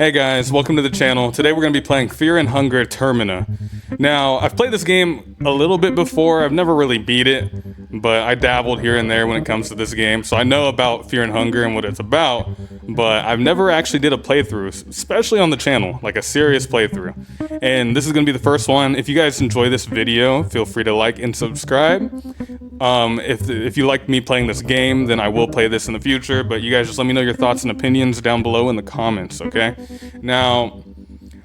Hey guys, welcome to the channel. Today we're going to be playing Fear and Hunger Termina. Now, I've played this game a little bit before. I've never really beat it, but I dabbled here and there when it comes to this game. So I know about Fear and Hunger and what it's about, but I've never actually did a playthrough, especially on the channel, like a serious playthrough. And this is going to be the first one. If you guys enjoy this video, feel free to like and subscribe. If you like me playing this game, then I will play this in the future, but you guys just let me know your thoughts and opinions down below in the comments, okay? Now,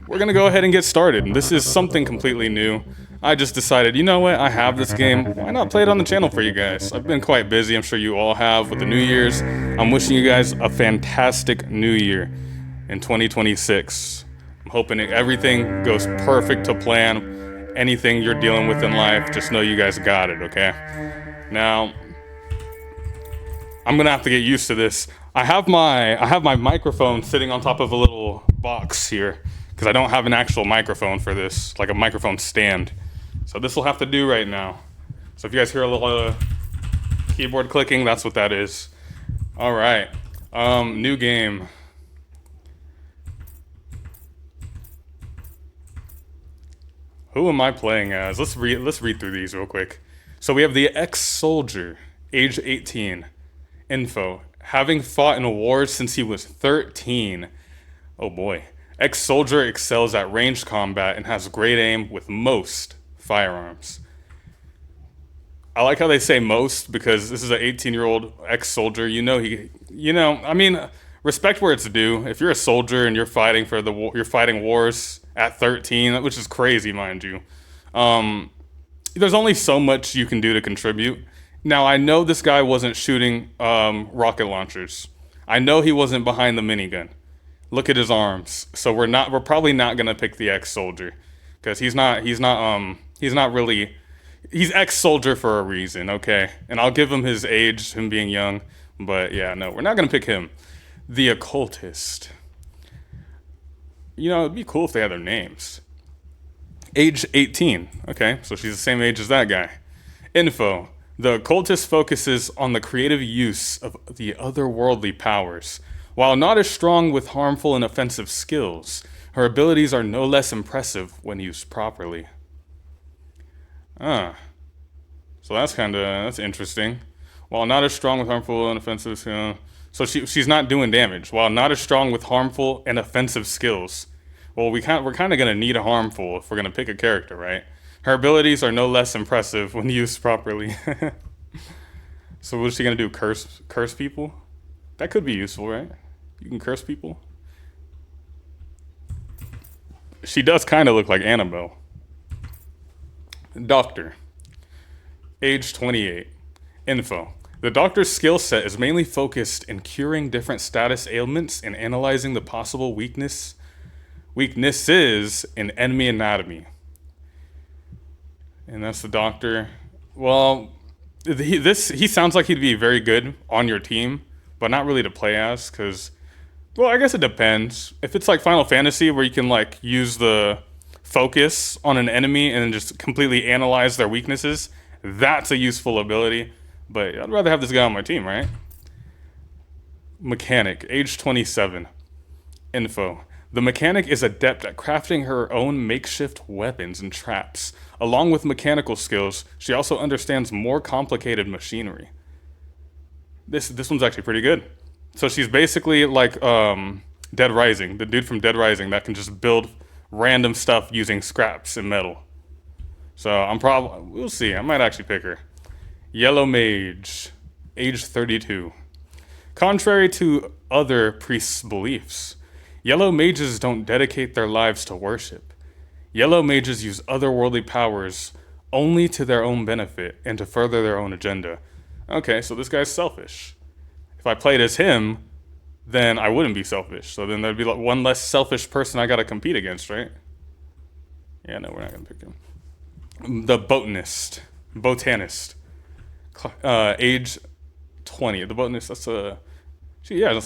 we're gonna go ahead and get started. This is something completely new. I just decided, you know what, I have this game, why not play it on the channel for you guys? I've been quite busy, I'm sure you all have, with the New Year's. I'm wishing you guys a fantastic New Year in 2026. I'm hoping everything goes perfect to plan. Anything you're dealing with in life, just know you guys got it, okay? Now, I'm gonna have to get used to this. I have my microphone sitting on top of a little box here because I don't have an actual microphone for this, like a microphone stand. So this will have to do right now. So if you guys hear a little keyboard clicking, that's what that is. All right, new game. Who am I playing as? Let's read through these real quick. So we have the ex-soldier, age 18. Info: having fought in wars since he was 13. Oh boy. Ex-soldier excels at ranged combat and has great aim with most firearms. I like how they say most because this is an 18-year-old ex-soldier. I mean, respect where it's due. If you're a soldier and you're fighting for you're fighting wars at 13, which is crazy, mind you. There's only so much you can do to contribute. Now, I know this guy wasn't shooting rocket launchers. I know he wasn't behind the minigun. Look at his arms. So we're probably not gonna pick the ex-soldier because he's ex-soldier for a reason, okay? And I'll give him his age, him being young, but yeah, no, we're not gonna pick him. The occultist. You know, it'd be cool if they had their names. Age 18, okay? So she's the same age as that guy. Info: the occultist focuses on the creative use of the otherworldly powers. While not as strong with harmful and offensive skills, her abilities are no less impressive when used properly. So that's interesting. While not as strong with harmful and offensive skills, so she's not doing damage. While not as strong with harmful and offensive skills. Well, we're kind of gonna need a harmful if we're gonna pick a character, right? Her abilities are no less impressive when used properly. So what's she gonna do? Curse people? That could be useful, right? You can curse people. She does kind of look like Annabelle. Doctor. Age 28. Info: the doctor's skill set is mainly focused in curing different status ailments and analyzing the possible weaknesses in enemy anatomy. And that's the doctor. Well, he sounds like he'd be very good on your team, but not really to play as, because, well, I guess it depends. If it's like Final Fantasy where you can like use the focus on an enemy and then just completely analyze their weaknesses, that's a useful ability. But I'd rather have this guy on my team, right? Mechanic, age 27. Info: the mechanic is adept at crafting her own makeshift weapons and traps. Along with mechanical skills, she also understands more complicated machinery. This one's actually pretty good. So she's basically like Dead Rising, the dude from Dead Rising that can just build random stuff using scraps and metal. So we'll see. I might actually pick her. Yellow Mage, age 32. Contrary to other priests' beliefs, Yellow Mages don't dedicate their lives to worship. Yellow Mages use otherworldly powers only to their own benefit and to further their own agenda. Okay, so this guy's selfish. If I played as him, then I wouldn't be selfish. So then there'd be like one less selfish person I gotta compete against, right? Yeah, no, we're not gonna pick him. The botanist. Age 20. The botanist, that's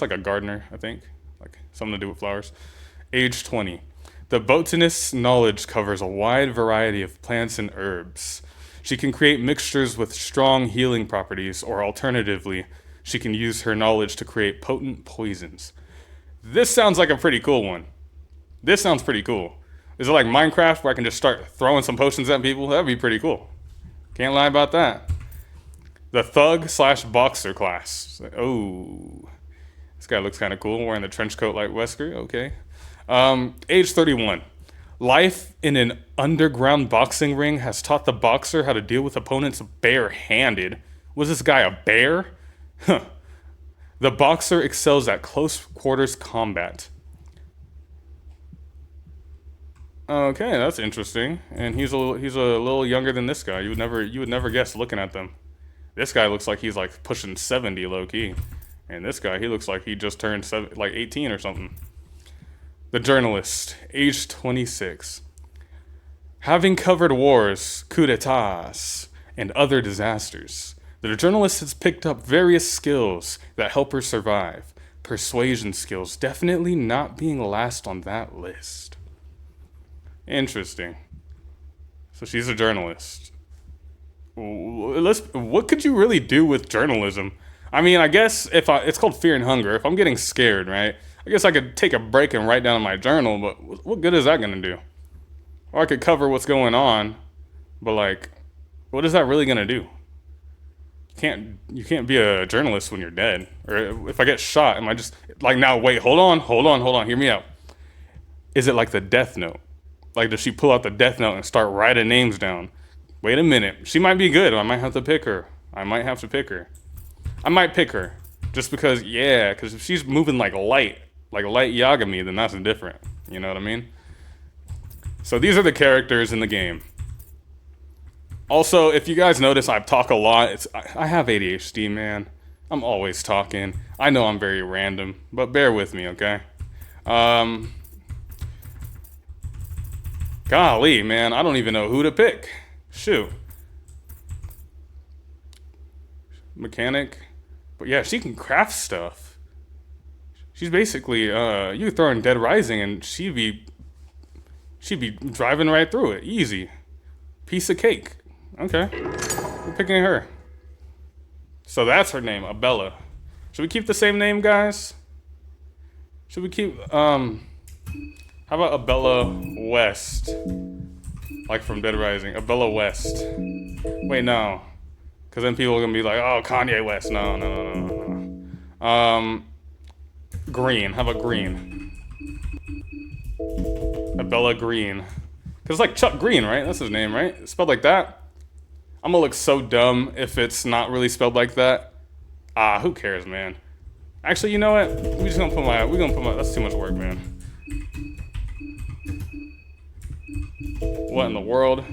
like a gardener, I think. Like something to do with flowers. Age 20. The botanist's knowledge covers a wide variety of plants and herbs. She can create mixtures with strong healing properties, or alternatively, she can use her knowledge to create potent poisons. This sounds like a pretty cool one. This sounds pretty cool. Is it like Minecraft where I can just start throwing some potions at people? That'd be pretty cool. Can't lie about that. The thug slash boxer class. Oh, this guy looks kind of cool, wearing the trench coat like Wesker. Okay. Age 31. Life in an underground boxing ring has taught the boxer how to deal with opponents barehanded. Was this guy a bear? Huh. The boxer excels at close quarters combat. Okay, that's interesting. And he's a little younger than this guy. You would never guess looking at them. This guy looks like he's like pushing 70 low key. And this guy, he looks like he just turned like 18 or something. The journalist, age 26. Having covered wars, coups d'etats, and other disasters, the journalist has picked up various skills that help her survive. Persuasion skills definitely not being last on that list. Interesting. So she's a journalist. What could you really do with journalism? I mean, I guess it's called Fear and Hunger. If I'm getting scared, right? I guess I could take a break and write down in my journal, but what good is that gonna do? Or I could cover what's going on, but like, what is that really gonna do? You can't be a journalist when you're dead. Or if I get shot, am I just like, now wait, hold on, hear me out. Is it like the Death Note? Like, does she pull out the Death Note and start writing names down? Wait a minute, she might be good. I might have to pick her. I might pick her. Just because, yeah, because if she's moving like light Yagami, then that's different. You know what I mean? So these are the characters in the game. Also, if you guys notice, I talk a lot. I have ADHD, man. I'm always talking. I know I'm very random, but bear with me, okay? Golly, man, I don't even know who to pick. Shoot. Mechanic. But yeah, she can craft stuff. She's basically, you could throw her in Dead Rising and she'd be driving right through it. Easy. Piece of cake. Okay. We're picking her. So that's her name, Abella. Should we keep the same name, guys? Should we keep, how about Abella West? Like from Dead Rising. Abella West. Wait, no. Because then people are going to be like, oh, Kanye West. No. Green. How about Green? Abella Green. Because it's like Chuck Green, right? That's his name, right? It's spelled like that. I'm going to look so dumb if it's not really spelled like that. Who cares, man? Actually, you know what? We're going to put my, that's too much work, man. What in the world?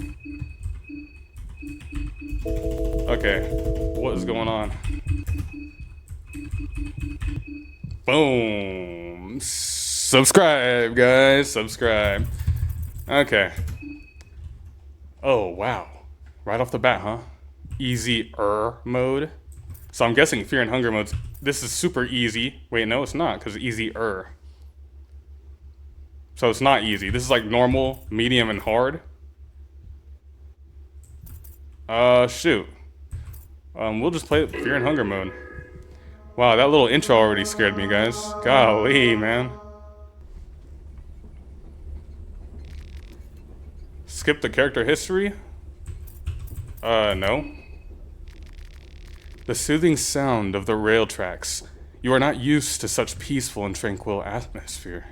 Okay, what is going on? Boom. Subscribe, guys. Subscribe. Okay. Oh, wow. Right off the bat, huh? Easy-er mode. So I'm guessing Fear and Hunger modes, this is super easy. Wait, no, it's not, because easy-er. So it's not easy. This is like normal, medium, and hard. Shoot. We'll just play Fear and Hunger mode. Wow, that little intro already scared me, guys. Golly, man. Skip the character history? No. The soothing sound of the rail tracks. You are not used to such peaceful and tranquil atmosphere.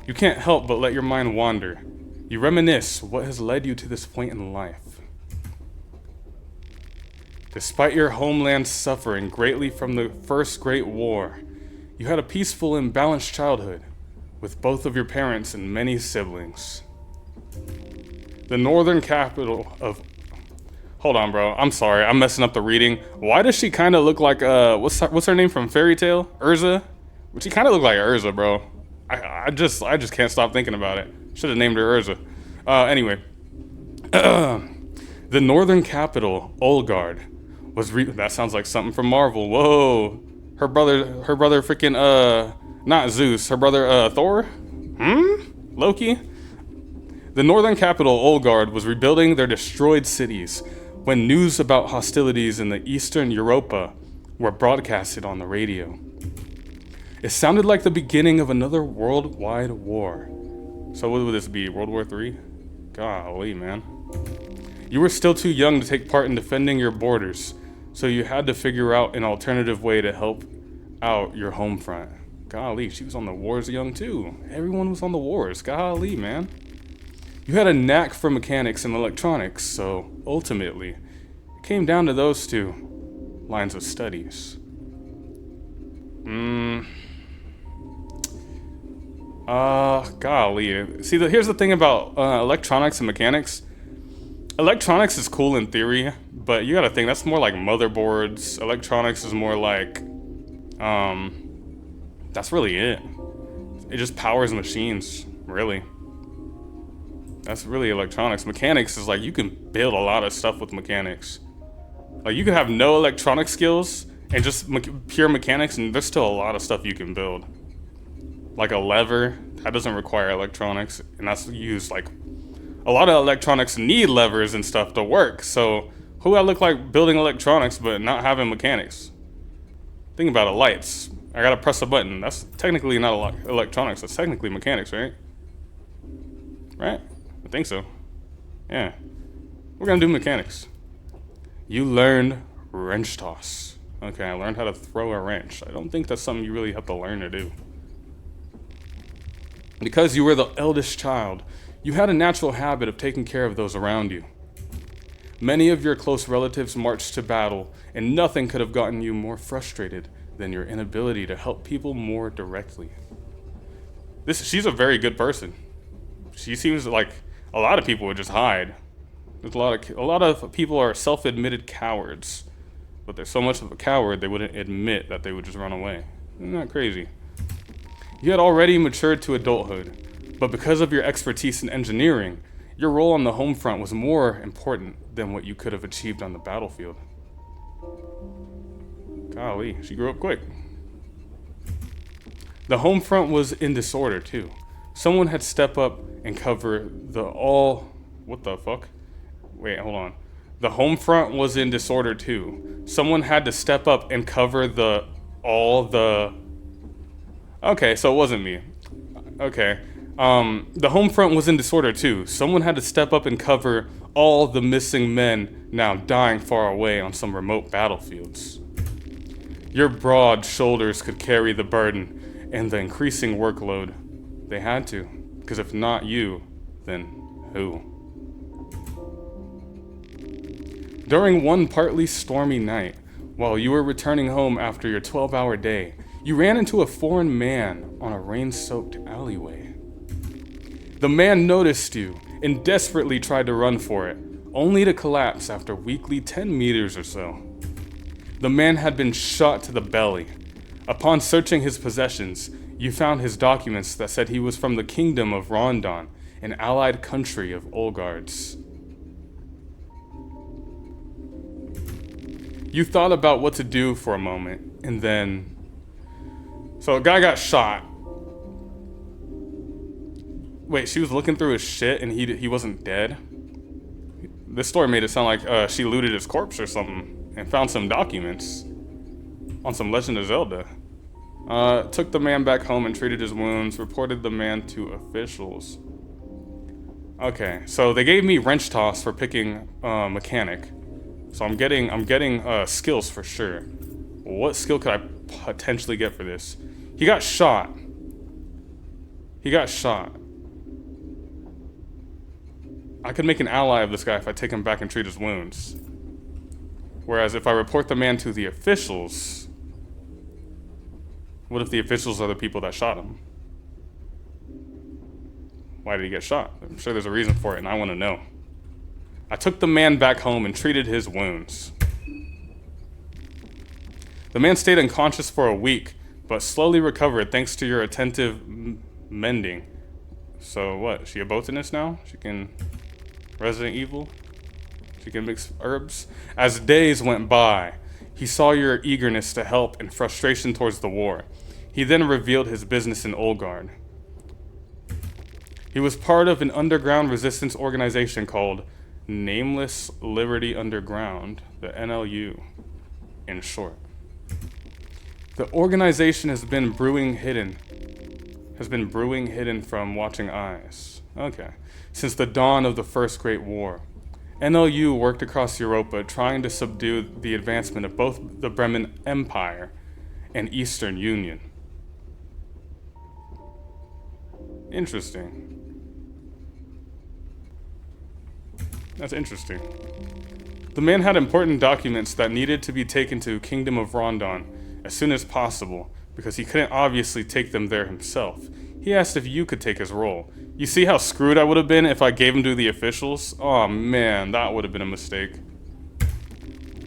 You can't help but let your mind wander. You reminisce what has led you to this point in life. Despite your homeland suffering greatly from the First Great War, you had a peaceful and balanced childhood, with both of your parents and many siblings. The northern capital of... Hold on, bro. I'm sorry. I'm messing up the reading. Why does she kind of look like, what's her name from Fairy Tail? Urza? She kind of look like Urza, bro. I just can't stop thinking about it. Should have named her Urza. Anyway. The northern capital, Olgard, that sounds like something from Marvel. Whoa. Her brother freaking, not Zeus. Her brother, Thor? Loki? The northern capital, Olgard, was rebuilding their destroyed cities when news about hostilities in the Eastern Europa were broadcasted on the radio. It sounded like the beginning of another worldwide war. So what would this be, World War III? Golly, man. You were still too young to take part in defending your borders, so you had to figure out an alternative way to help out your home front. Golly, she was on the wars young too. Everyone was on the wars. Golly, man. You had a knack for mechanics and electronics, so ultimately, it came down to those two lines of studies. Golly. See, here's the thing about electronics and mechanics. Electronics is cool in theory, but you gotta think that's more like motherboards. Electronics is more like, that's really it. It just powers machines, really. That's really electronics. Mechanics is like, you can build a lot of stuff with mechanics. Like, you can have no electronic skills and just pure mechanics, and there's still a lot of stuff you can build. Like a lever, that doesn't require electronics, and that's used like, a lot of electronics need levers and stuff to work, so who would look like building electronics but not having mechanics? Think about it, lights. I gotta press a button. That's technically not electronics, that's technically mechanics, right? Right? I think so. Yeah. We're gonna do mechanics. You learned wrench toss. Okay, I learned how to throw a wrench. I don't think that's something you really have to learn to do. Because you were the eldest child, you had a natural habit of taking care of those around you. Many of your close relatives marched to battle, and nothing could have gotten you more frustrated than your inability to help people more directly. She's a very good person. She seems like a lot of people would just hide. There's a lot of people are self-admitted cowards, but they're so much of a coward they wouldn't admit that they would just run away. Isn't that crazy? You had already matured to adulthood, but because of your expertise in engineering, your role on the home front was more important than what you could have achieved on the battlefield. Golly, she grew up quick. The home front was in disorder too. Someone had stepped up and cover what the fuck? Wait, hold on. The home front was in disorder too. Someone had to step up and cover Okay, so it wasn't me. Okay. The home front was in disorder too. Someone had to step up and cover all the missing men now dying far away on some remote battlefields. Your broad shoulders could carry the burden and the increasing workload. They had to, because if not you, then who? During one partly stormy night, while you were returning home after your 12-hour day, you ran into a foreign man on a rain-soaked alleyway. The man noticed you and desperately tried to run for it, only to collapse after weakly 10 meters or so. The man had been shot to the belly. Upon searching his possessions, you found his documents that said he was from the kingdom of Rondon, an allied country of Olgards. You thought about what to do for a moment, and then... So a guy got shot. Wait, she was looking through his shit and he wasn't dead? This story made it sound like she looted his corpse or something and found some documents on some Legend of Zelda. Took the man back home and treated his wounds, reported the man to officials. Okay, so they gave me wrench toss for picking mechanic. So I'm getting skills for sure. What skill could I potentially get for this? He got shot. I could make an ally of this guy if I take him back and treat his wounds. Whereas if I report the man to the officials, what if the officials are the people that shot him? Why did he get shot? I'm sure there's a reason for it, and I want to know. I took the man back home and treated his wounds. The man stayed unconscious for a week, but slowly recovered thanks to your attentive mending. So what, is she a botanist now? She can... Resident Evil? She can mix herbs? As days went by, he saw your eagerness to help and frustration towards the war. He then revealed his business in Olgard. He was part of an underground resistance organization called Nameless Liberty Underground, the NLU, in short. The organization has been brewing hidden from watching eyes. Okay. Since the dawn of the First Great War. NLU worked across Europa trying to subdue the advancement of both the Bremen Empire and Eastern Union. Interesting. That's interesting. The man had important documents that needed to be taken to Kingdom of Rondon as soon as possible, because he couldn't obviously take them there himself. He asked if you could take his role. You see how screwed I would have been if I gave him to the officials? Oh man, that would have been a mistake.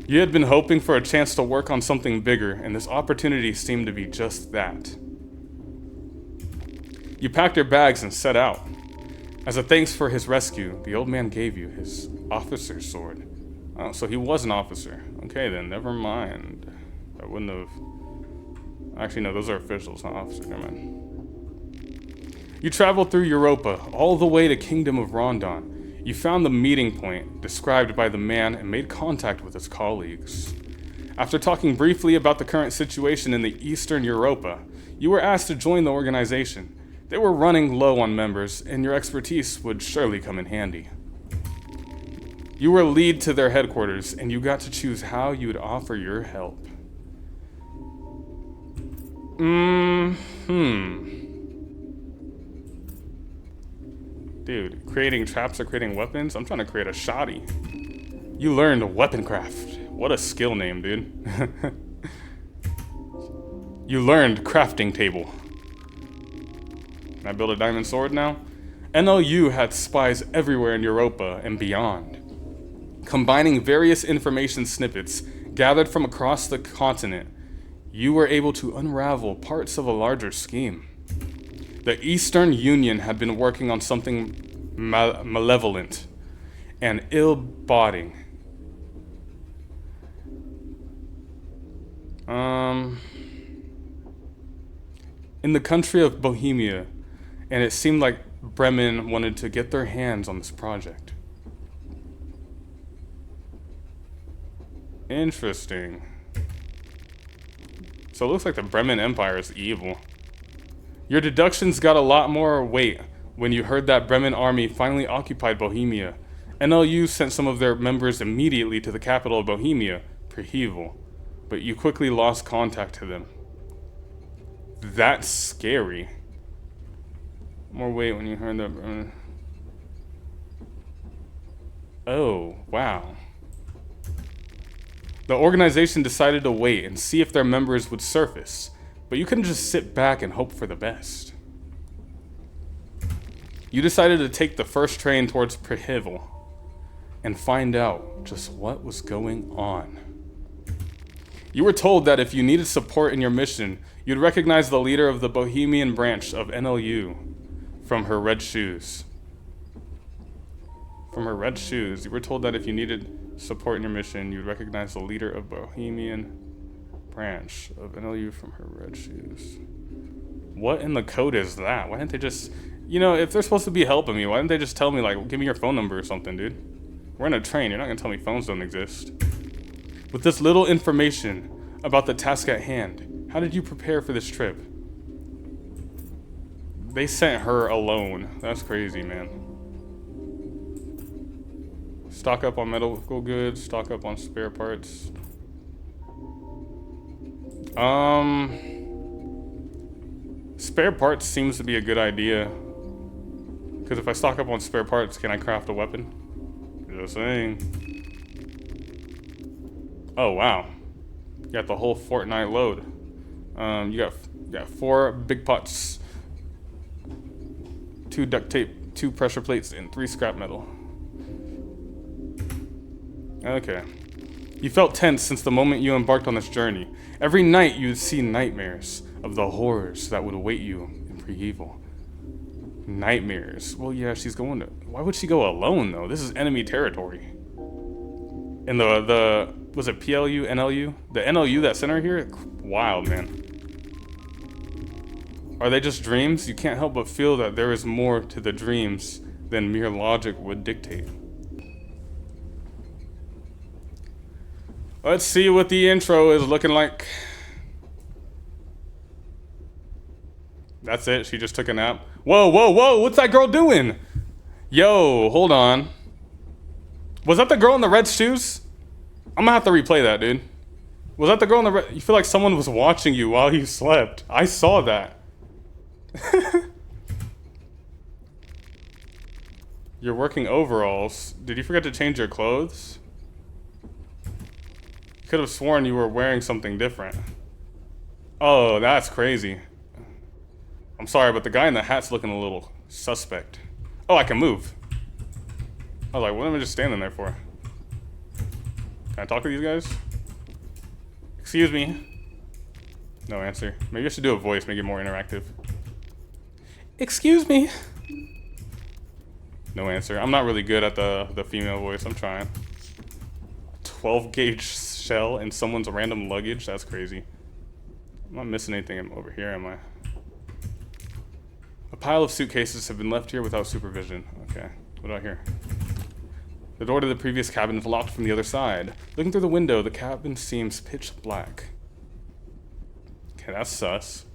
You had been hoping for a chance to work on something bigger, and this opportunity seemed to be just that. You packed your bags and set out. As a thanks for his rescue, the old man gave you his officer's sword. Oh, so he was an officer. Okay then, never mind. I wouldn't have... Actually, no, those are officials, not officers, never mind. You traveled through Europa, all the way to Kingdom of Rondon. You found the meeting point, described by the man, and made contact with his colleagues. After talking briefly about the current situation in the Eastern Europa, you were asked to join the organization. They were running low on members, and your expertise would surely come in handy. You were lead to their headquarters, and you got to choose how you would offer your help. Dude, creating traps or creating weapons? I'm trying to create a shoddy. You learned weapon craft. What a skill name, dude. You learned crafting table. Can I build a diamond sword now? NLU had spies everywhere in Europa and beyond. Combining various information snippets gathered from across the continent, you were able to unravel parts of a larger scheme. The Eastern Union had been working on something malevolent and ill-boding. In the country of Bohemia, and it seemed like Bremen wanted to get their hands on this project. Interesting. So it looks like the Bremen Empire is evil. Your deductions got a lot more weight when you heard that Bremen army finally occupied Bohemia. NLU sent some of their members immediately to the capital of Bohemia, Prehevel, but you quickly lost contact to them. That's scary. More weight when you heard that. Oh, wow. The organization decided to wait and see if their members would surface, but you couldn't just sit back and hope for the best. You decided to take the first train towards Prehevel and find out just what was going on. You were told that if you needed support in your mission, you'd recognize the leader of the Bohemian branch of NLU from her red shoes. From her red shoes, you were told that if you needed support in your mission, you'd recognize the leader of Bohemian branch of NLU from her red shoes. What in the code is that? Why didn't they just, you know, if they're supposed to be helping me, why didn't they just tell me, like, give me your phone number or something, dude? We're in a train, you're not gonna tell me phones don't exist. With this little information about the task at hand, how did you prepare for this trip? They sent her alone. That's crazy, man. Stock up on medical goods, stock up on spare parts. Spare parts seems to be a good idea. Because if I stock up on spare parts, can I craft a weapon? Just saying. Oh, wow. You got the whole Fortnite load. You got 4 big pots, 2 duct tape, 2 pressure plates, and 3 scrap metal. Okay. You felt tense since the moment you embarked on this journey. Every night you would see nightmares of the horrors that would await you in Prehevel. Nightmares. Well, yeah, she's going to... Why would she go alone, though? This is enemy territory. And the was it PLU, NLU? The NLU that sent her here? Wild, man. Are they just dreams? You can't help but feel that there is more to the dreams than mere logic would dictate. Let's see what the intro is looking like. That's it. She just took a nap. Whoa, whoa, whoa! What's that girl doing? Yo, hold on. Was that the girl in the red shoes? I'm gonna have to replay that, dude. Was that the girl in the red? You feel like someone was watching you while you slept. I saw that. You're working overalls. Did you forget to change your clothes? Could have sworn you were wearing something different. Oh, that's crazy. I'm sorry, but the guy in the hat's looking a little suspect. Oh, I can move. I was like, what am I just standing there for? Can I talk to these guys? Excuse me. No answer. Maybe I should do a voice, make it more interactive. Excuse me. No answer. I'm not really good at the female voice. I'm trying. 12 gauge shell in someone's random luggage? That's crazy. I'm not missing anything over here, am I? A pile of suitcases have been left here without supervision. Okay. What do I hear? The door to the previous cabin is locked from the other side. Looking through the window, the cabin seems pitch black. Okay, that's sus.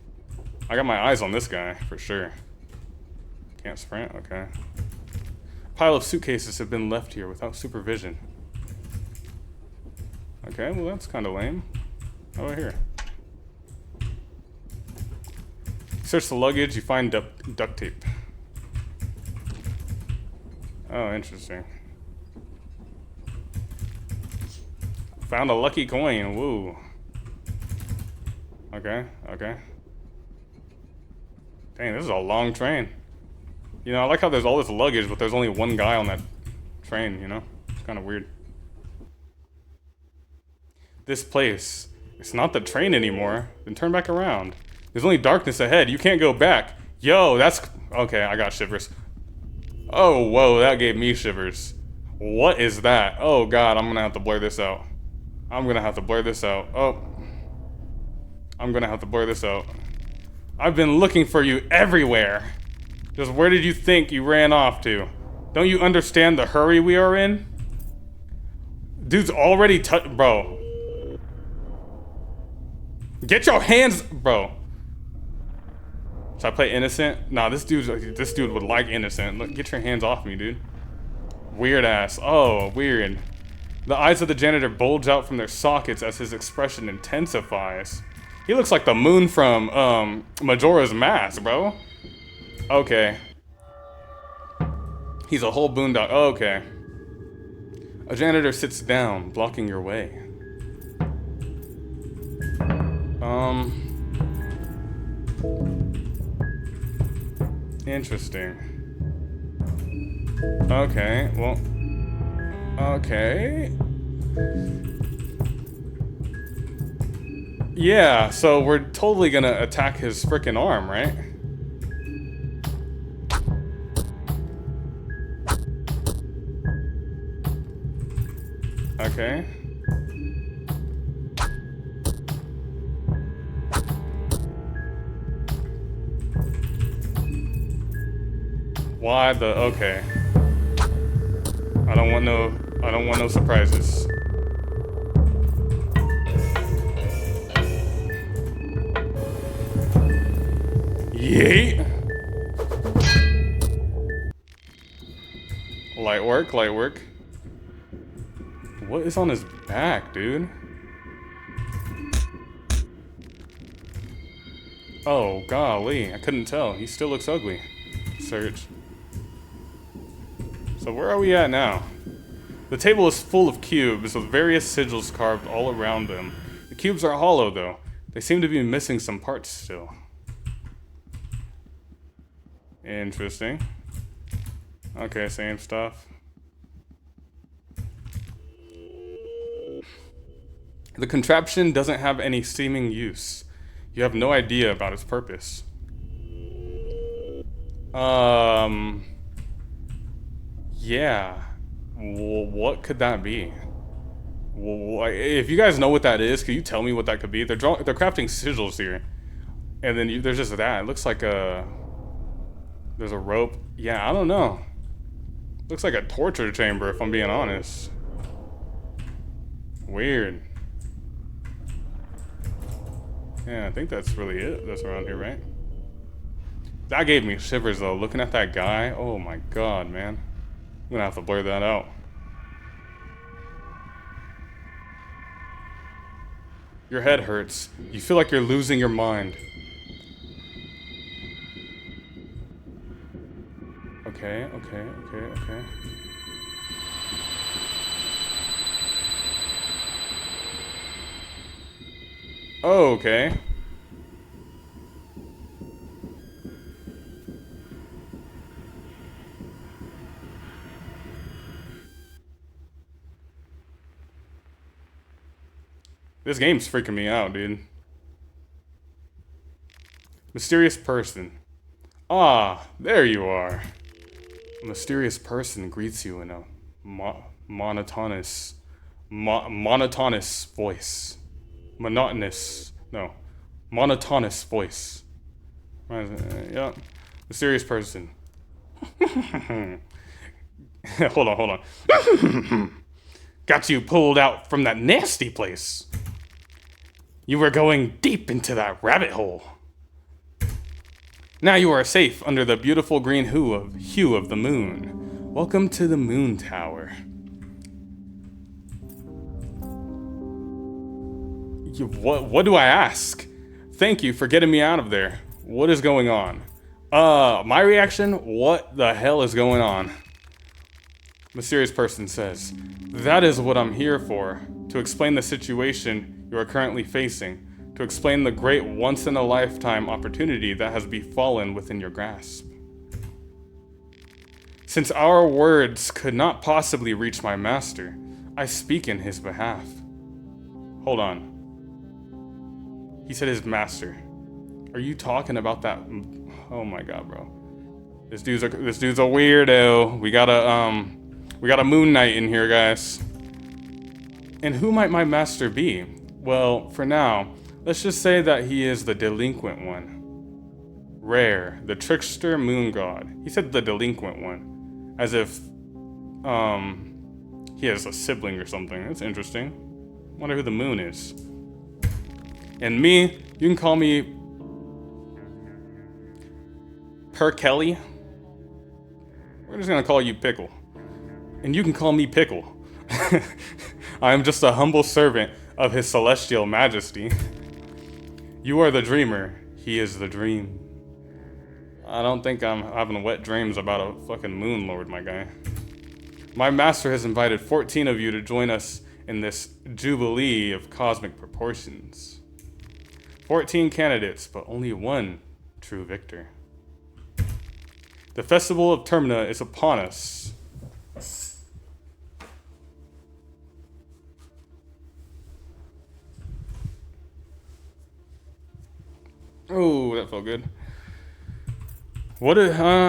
I got my eyes on this guy, for sure. Can't sprint? Okay. A pile of suitcases have been left here without supervision. Okay, well that's kind of lame. How about here? Search the luggage, you find duct tape. Oh, interesting. Found a lucky coin, woo. Okay, okay. Dang, this is a long train. You know, I like how there's all this luggage, but there's only one guy on that train, you know? It's kind of weird. This place, it's not the train anymore. Then turn back around. There's only darkness ahead. You can't go back. Yo, that's... Okay, I got shivers. Oh, whoa, that gave me shivers. What is that? Oh, God, I'm gonna have to blur this out. I'm gonna have to blur this out. Oh. I'm gonna have to blur this out. I've been looking for you everywhere. Just where did you think you ran off to? Don't you understand the hurry we are in? Dude's already bro. Get your hands, bro. Should I play innocent? Nah, this dude would like innocent. Look, get your hands off me, dude. Weird ass. Oh, weird. The eyes of the janitor bulge out from their sockets as his expression intensifies. He looks like the moon from Majora's Mask, bro. Okay. He's a whole boondock. Okay. A janitor sits down, blocking your way. Interesting. Okay, well... Okay... Yeah, so we're totally gonna attack his frickin' arm, right? Okay. Why the... Okay. I don't want no surprises. Yeet! Light work, light work. What is on his back, dude? Oh, golly. I couldn't tell. He still looks ugly. Search. So where are we at now? The table is full of cubes with various sigils carved all around them. The cubes are hollow, though. They seem to be missing some parts still. Interesting. Okay, same stuff. The contraption doesn't have any seeming use. You have no idea about its purpose. Yeah. What could that be? If you guys know what that is, can you tell me what that could be? They're crafting sigils here. And then there's just that. It looks like there's a rope. Yeah, I don't know. Looks like a torture chamber, if I'm being honest. Weird. Yeah, I think that's really it. That's around here, right? That gave me shivers though. Looking at that guy. Oh my god, man. I'm gonna have to blur that out. Your head hurts. You feel like you're losing your mind. Okay, okay, okay, okay. Oh, okay. This game's freaking me out, dude. Mysterious person. Ah, there you are. A mysterious person greets you in a monotonous voice. Monotonous. No. Monotonous voice. Yeah. Mysterious person. Hold on. Got you pulled out from that nasty place. You were going deep into that rabbit hole. Now you are safe under the beautiful green hue of the moon. Welcome to the moon tower. What do I ask? Thank you for getting me out of there. What is going on? My reaction? What the hell is going on? Mysterious person says, that is what I'm here for. To explain the situation you are currently facing. To explain the great once-in-a-lifetime opportunity that has befallen within your grasp. Since our words could not possibly reach my master, I speak in his behalf. Hold on. He said his master. Are you talking about that? Oh my god, bro. This dude's a weirdo. We got a Moon Knight in here, guys. And who might my master be? Well, for now, let's just say that he is the delinquent one. Rare, the trickster moon god. He said the delinquent one. As if, he has a sibling or something. That's interesting. Wonder who the moon is. And me, you can call me Per Kelly. We're just gonna call you Pickle. And you can call me Pickle. I am just a humble servant of his celestial majesty. You are the dreamer, he is the dream. I don't think I'm having wet dreams about a fucking moon lord, my guy. My master has invited 14 of you to join us in this jubilee of cosmic proportions. 14 candidates, but only one true victor. The festival of Termina is upon us. Oh, that felt good. I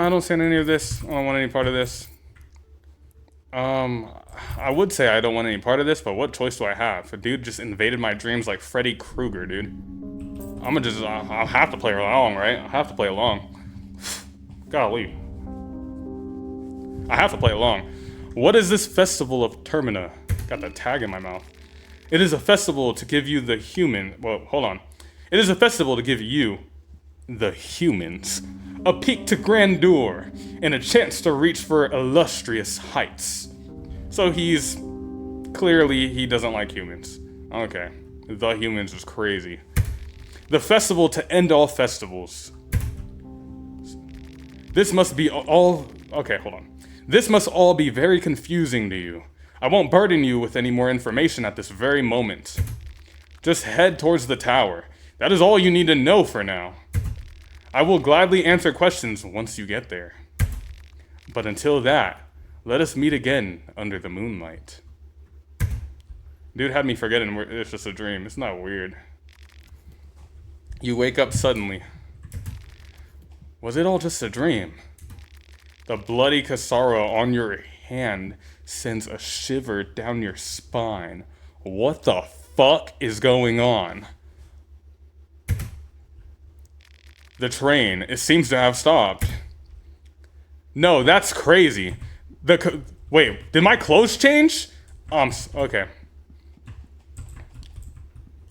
don't stand any of this. I don't want any part of this. I would say I don't want any part of this, but what choice do I have? A dude just invaded my dreams like Freddy Krueger, dude. I'll have to play along, right? I'll have to play along. Golly. I have to play along. What is this festival of Termina? Got the tag in my mouth. It is a festival to give you the human... Well, hold on. It is a festival to give you, the humans, a peek to grandeur and a chance to reach for illustrious heights. So clearly he doesn't like humans. Okay. The humans is crazy. The festival to end all festivals. This must be all... Okay, hold on. This must all be very confusing to you. I won't burden you with any more information at this very moment. Just head towards the tower. That is all you need to know for now. I will gladly answer questions once you get there. But until that, let us meet again under the moonlight. Dude had me forgetting it's just a dream. It's not weird. You wake up suddenly. Was it all just a dream? The bloody Kasara on your hand sends a shiver down your spine. What the fuck is going on? The train, it seems to have stopped. No, that's crazy. Wait, did my clothes change? Okay.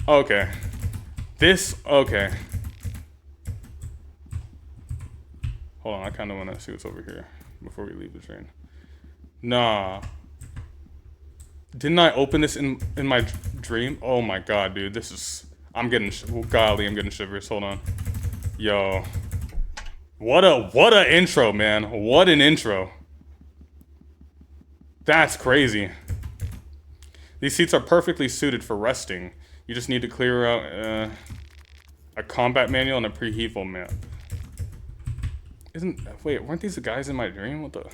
Okay. Okay. Hold on, I kind of want to see what's over here before we leave the train. Nah. Didn't I open this in my dream? Oh my god, dude. This is... I'm getting... Golly, I'm getting shivers. Hold on. Yo. What a intro, man. What an intro. That's crazy. These seats are perfectly suited for resting. You just need to clear out a combat manual and a preheval map. Wait, weren't these the guys in my dream? What the?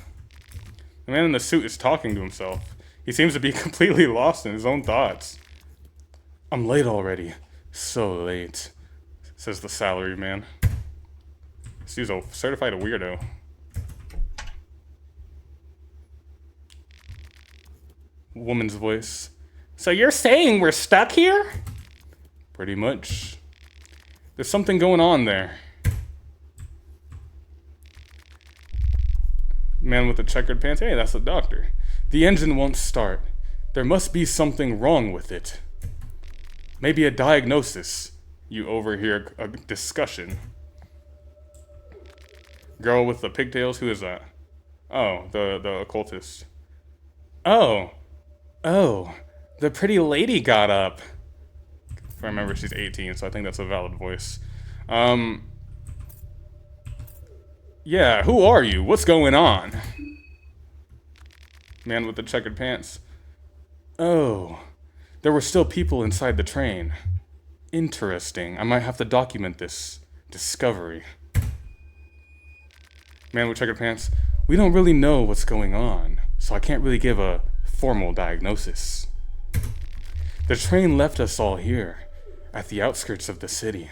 The man in the suit is talking to himself. He seems to be completely lost in his own thoughts. I'm late already. So late, says the salary man. This dude's a certified weirdo. Woman's voice. So you're saying we're stuck here? Pretty much. There's something going on there. Man with the checkered pants. Hey, that's the doctor. The engine won't start. There must be something wrong with it. Maybe a diagnosis. You overhear a discussion. Girl with the pigtails, who is that? Oh, the occultist. Oh, the pretty lady got up. If I remember, she's 18, so I think that's a valid voice. Yeah, who are you? What's going on? Man with the checkered pants. Oh, there were still people inside the train. Interesting. I might have to document this discovery. Man with checkered pants. We don't really know what's going on, so I can't really give a formal diagnosis. The train left us all here, at the outskirts of the city.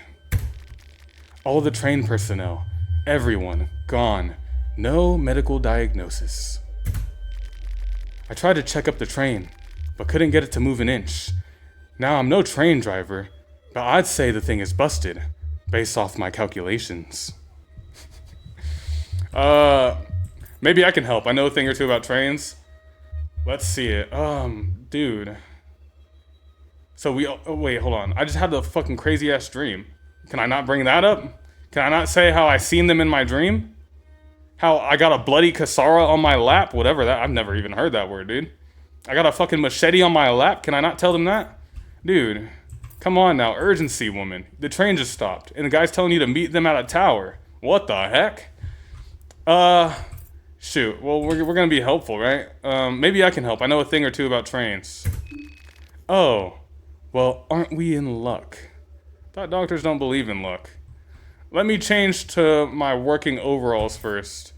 All the train personnel, everyone, gone. No medical diagnosis. I tried to check up the train, but couldn't get it to move an inch. Now, I'm no train driver, but I'd say the thing is busted, based off my calculations. Maybe I can help. I know a thing or two about trains. Let's see it. Dude. So wait, hold on. I just had the fucking crazy ass dream. Can I not bring that up? Can I not say how I seen them in my dream? How I got a bloody Kasara on my lap? Whatever that, I've never even heard that word, dude. I got a fucking machete on my lap. Can I not tell them that? Dude, come on now. Urgency, woman. The train just stopped, and the guy's telling you to meet them at a tower. What the heck? Shoot. Well, we're gonna be helpful, right? Maybe I can help. I know a thing or two about trains. Oh. Well, aren't we in luck? Thought doctors don't believe in luck. Let me change to my working overalls first.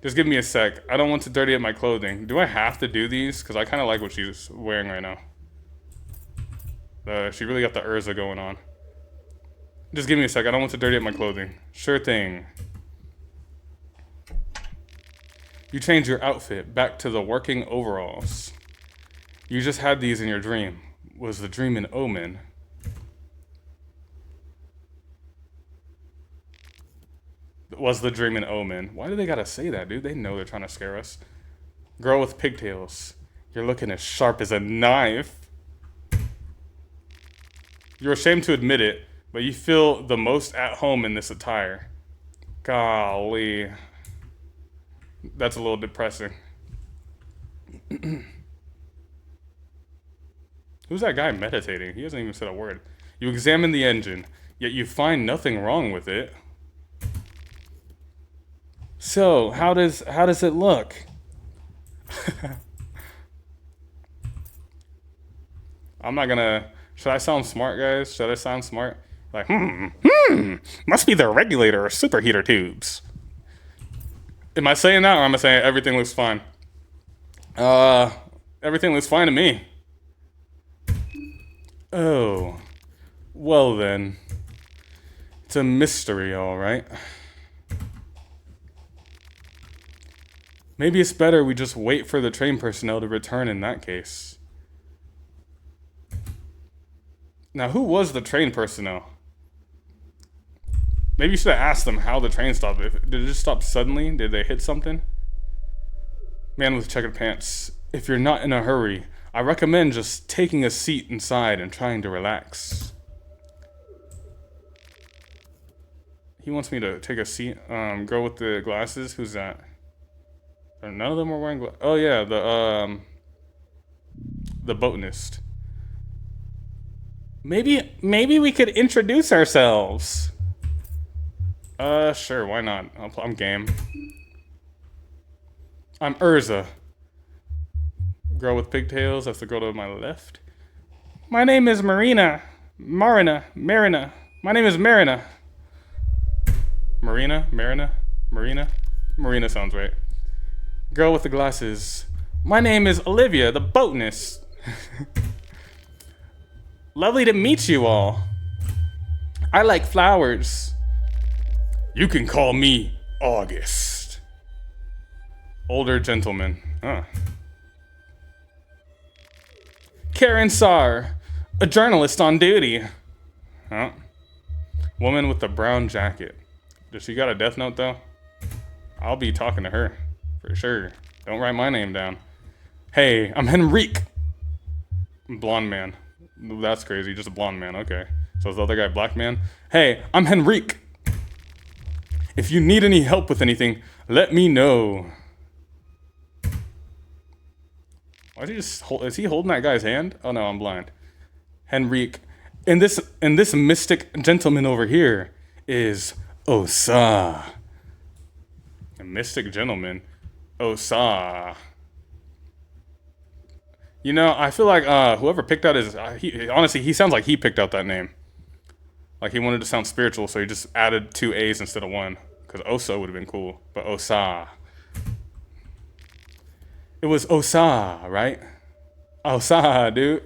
Just give me a sec. I don't want to dirty up my clothing. Do I have to do these? Because I kind of like what she's wearing right now. She really got the Urza going on. Just give me a sec. I don't want to dirty up my clothing. Sure thing. You change your outfit back to the working overalls. You just had these in your dream. Was the dream an omen? Was the dream an omen? Why do they gotta say that, dude? They know they're trying to scare us. Girl with pigtails. You're looking as sharp as a knife. You're ashamed to admit it, but you feel the most at home in this attire. Golly. That's a little depressing. Who's that guy meditating? He hasn't even said a word. You examine the engine, yet you find nothing wrong with it. So, how does it look? I'm not gonna... Should I sound smart, guys? Should I sound smart? Like, must be the regulator or superheater tubes. Am I saying that, or am I saying everything looks fine? Everything looks fine to me. Oh. Well then. It's a mystery, alright. Maybe it's better we just wait for the train personnel to return in that case. Now, who was the train personnel? Maybe you should have asked them how the train stopped. Did it just stop suddenly? Did they hit something? Man with checkered pants. If you're not in a hurry, I recommend just taking a seat inside and trying to relax. He wants me to take a seat. Girl with the glasses. Who's that? None of them are wearing glasses. Oh yeah, the botanist. Maybe we could introduce ourselves. Sure, why not? I'm game. I'm Urza. Girl with pigtails. That's the girl to my left. My name is Marina. Marina. My name is Marina. Marina sounds right. Girl with the glasses. My name is Olivia, the botanist. Lovely to meet you all. I like flowers. You can call me August. Older gentleman. Karen Sarr, a journalist on duty. Huh? Woman with the brown jacket. Does she got a death note though? I'll be talking to her for sure. Don't write my name down. Hey, I'm Henrique. Blonde man. That's crazy. Just a blonde man. Okay. So is the other guy black man? Hey, I'm Henrique. If you need any help with anything, let me know. Why did he just hold? Is he holding that guy's hand? Oh no, I'm blind. Henrique. And this mystic gentleman over here is Osa. A mystic gentleman. Osa. You know, I feel like whoever picked out honestly, he sounds like he picked out that name. Like he wanted to sound spiritual, so he just added 2 A's instead of 1. Because Osa would have been cool. But Osa. It was Osa, right? Osa, dude.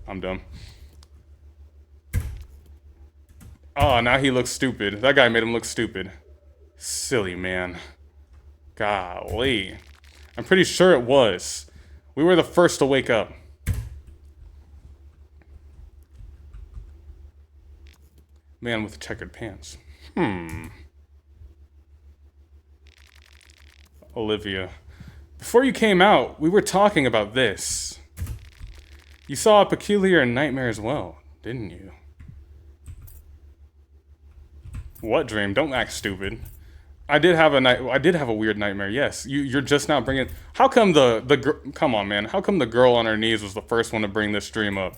I'm dumb. Oh, now he looks stupid. That guy made him look stupid. Silly man. Golly. I'm pretty sure it was. We were the first to wake up. Man with checkered pants. Olivia. Before you came out, we were talking about this. You saw a peculiar nightmare as well, didn't you? What dream? Don't act stupid. I did have a weird nightmare. Yes, you're just now bringing. How come come on, man? How come the girl on her knees was the first one to bring this dream up,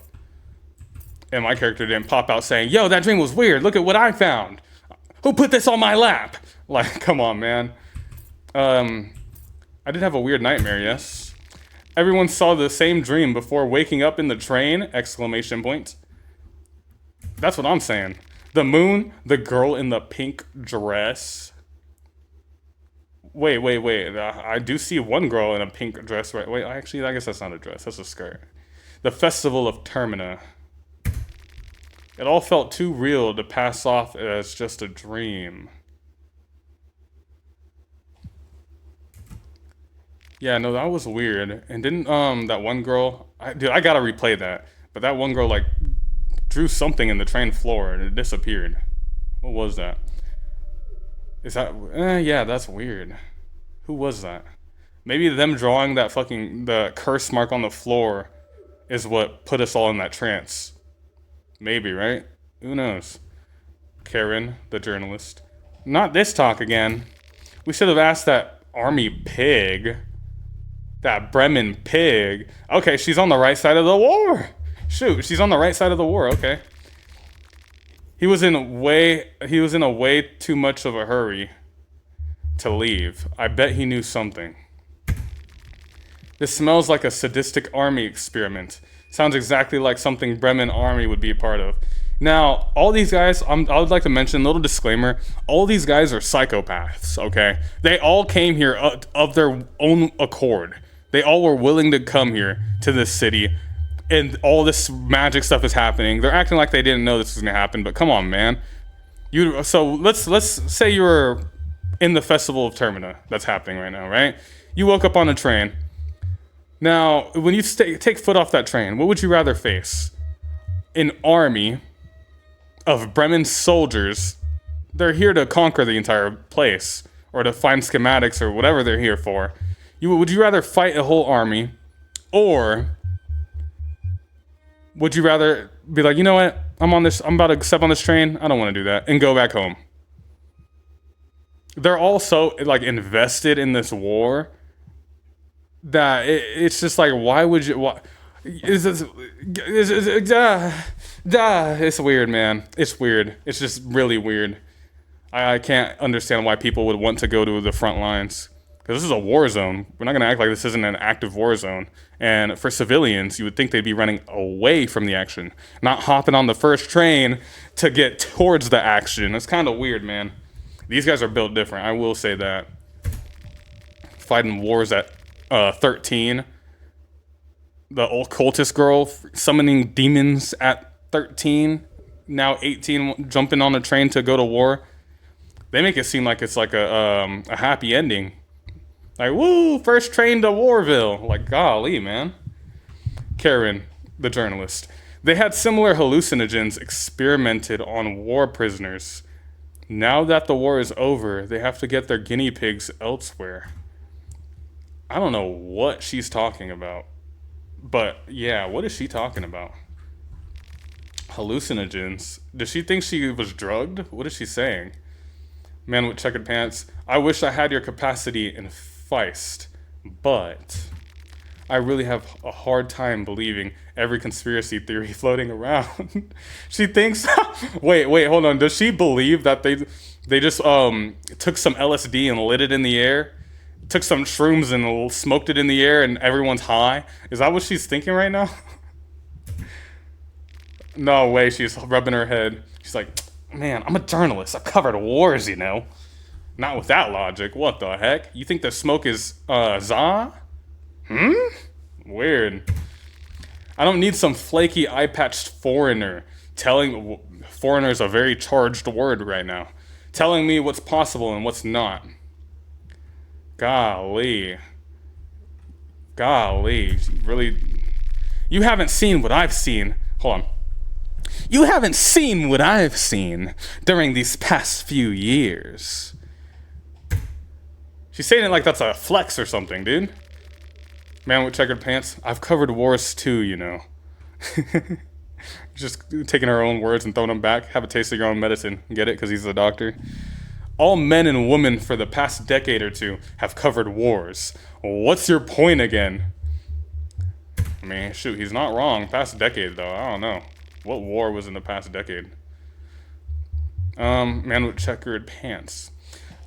and my character didn't pop out saying, "Yo, that dream was weird. Look at what I found. Who put this on my lap?" Like, come on, man. I did have a weird nightmare. Yes, everyone saw the same dream before waking up in the train! Exclamation point. That's what I'm saying. The moon, the girl in the pink dress. Wait. I do see one girl in a pink dress, right? Wait, actually, I guess that's not a dress. That's a skirt. The festival of Termina. It all felt too real to pass off as just a dream. Yeah, no, that was weird. And didn't that one girl? Dude, I gotta replay that. But that one girl like drew something in the train floor and it disappeared. What was that? Is that? Yeah, that's weird. Who was that? Maybe them drawing the curse mark on the floor is what put us all in that trance. Maybe, right? Who knows? Karen, the journalist. Not this talk again. We should have asked that army pig. That Bremen pig. Okay, she's on the right side of the war. Shoot, she's on the right side of the war. Okay. He was in a way too much of a hurry to leave. I bet he knew something. This smells like a sadistic army experiment. Sounds exactly like something Bremen army would be a part of. Now, all these guys, I would like to mention a little disclaimer. All these guys are psychopaths, okay? They all came here of their own accord. They all were willing to come here to this city, and all this magic stuff is happening. They're acting like they didn't know this was gonna happen, but come on, man. So let's say you're in the festival of Termina that's happening right now, right? You woke up on a train. Now, when you take foot off that train, what would you rather face? An army of Bremen soldiers. They're here to conquer the entire place, or to find schematics, or whatever they're here for. Would you rather fight a whole army, or would you rather be like, you know what, I'm about to step on this train, I don't want to do that, and go back home? they're all so like invested in this war that it's just like, why would you? Why is this? It's weird, man. It's weird. It's just really weird. I can't understand why people would want to go to the front lines. Because this is a war zone. We're not going to act like this isn't an active war zone. And for civilians, you would think they'd be running away from the action, not hopping on the first train to get towards the action. It's kind of weird, man. These guys are built different. I will say that. Fighting wars at 13. The occultist girl summoning demons at 13. Now 18, jumping on a train to go to war. They make it seem like it's like a happy ending. Like, woo, first train to Warville. Like, golly, man. Karen, the journalist. They had similar hallucinogens experimented on war prisoners. Now that the war is over, they have to get their guinea pigs elsewhere. I don't know what she's talking about. But, yeah, what is she talking about? Hallucinogens. Does she think she was drugged? What is she saying? Man with checkered pants. I wish I had your capacity in Feist, but I really have a hard time believing every conspiracy theory floating around. She thinks wait, hold on. Does she believe that they just took some LSD and lit it in the air? Took some shrooms and smoked it in the air and everyone's high? Is that what she's thinking right now? No way, she's rubbing her head. She's like, man, I'm a journalist. I've covered wars, you know. Not with that logic. What the heck? You think the smoke is, za? Weird. I don't need some flaky eye-patched foreigner telling... Foreigner is a very charged word right now. Telling me what's possible and what's not. Golly. Really... You haven't seen what I've seen. Hold on. You haven't seen what I've seen during these past few years. She's saying it like that's a flex or something, dude. Man with checkered pants. I've covered wars too, you know. Just taking her own words and throwing them back. Have a taste of your own medicine. Get it? Because he's a doctor. All men and women for the past decade or two have covered wars. What's your point again? I mean, shoot, he's not wrong. Past decade, though. I don't know. What war was in the past decade? Man with checkered pants.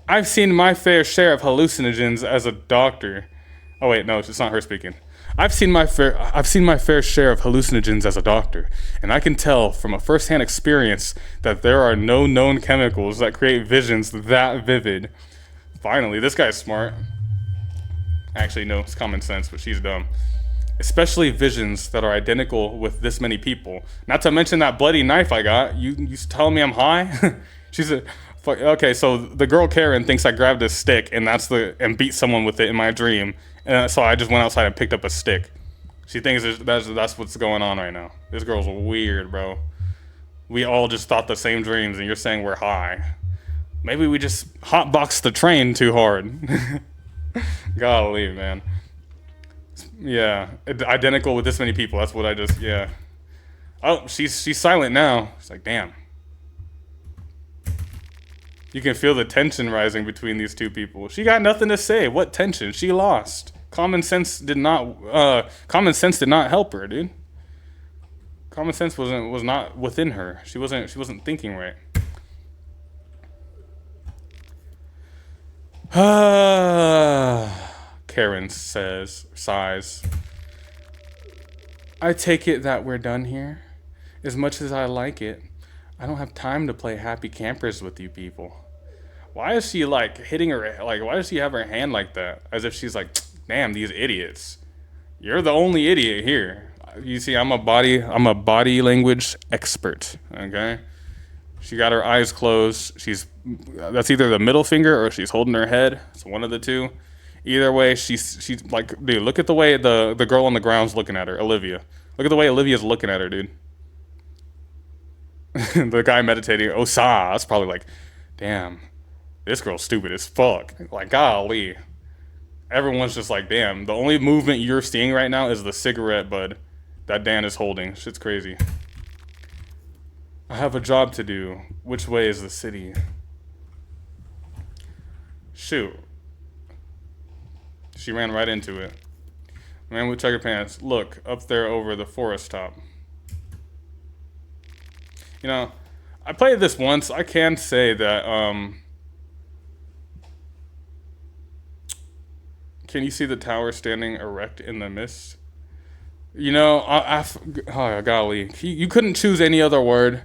I've seen my fair share of hallucinogens as a doctor. Oh wait, no, it's not her speaking. I've seen my fair share of hallucinogens as a doctor, and I can tell from a first-hand experience that there are no known chemicals that create visions that vivid. Finally, this guy's smart. Actually, no, it's common sense, but she's dumb. Especially visions that are identical with this many people. Not to mention that bloody knife I got. You telling me I'm high? She's a... Okay, so the girl Karen thinks I grabbed a stick and beat someone with it in my dream, and so I just went outside and picked up a stick. She thinks that's what's going on right now. This girl's weird, bro. We all just thought the same dreams, and you're saying we're high. Maybe we just hotboxed the train too hard. Golly, man. Yeah, identical with this many people. That's what I just, yeah. Oh, she's silent now. She's like, damn. You can feel the tension rising between these two people. She got nothing to say. What tension? She lost. Common sense did not help her, dude. Common sense was not within her. She wasn't thinking right. Karen sighs. I take it that we're done here. As much as I like it, I don't have time to play happy campers with you people. Why is she like hitting her, like why does she have her hand like that? As if she's like, damn, these idiots. You're the only idiot here. You see, I'm a body language expert, okay? She got her eyes closed. That's either the middle finger or she's holding her head. It's one of the two. Either way, she's like, dude, look at the way the girl on the ground's looking at her, Olivia. Look at the way Olivia's looking at her, dude. The guy meditating, Osa, that's probably like, damn, this girl's stupid as fuck. Like, golly. Everyone's just like, damn, the only movement you're seeing right now is the cigarette bud that Dan is holding. Shit's crazy. I have a job to do. Which way is the city? Shoot. She ran right into it. Man with checkered pants. Look, up there over the forest top. You know, I played this once. I can say that, can you see the tower standing erect in the mist? You know, oh, golly. You couldn't choose any other word.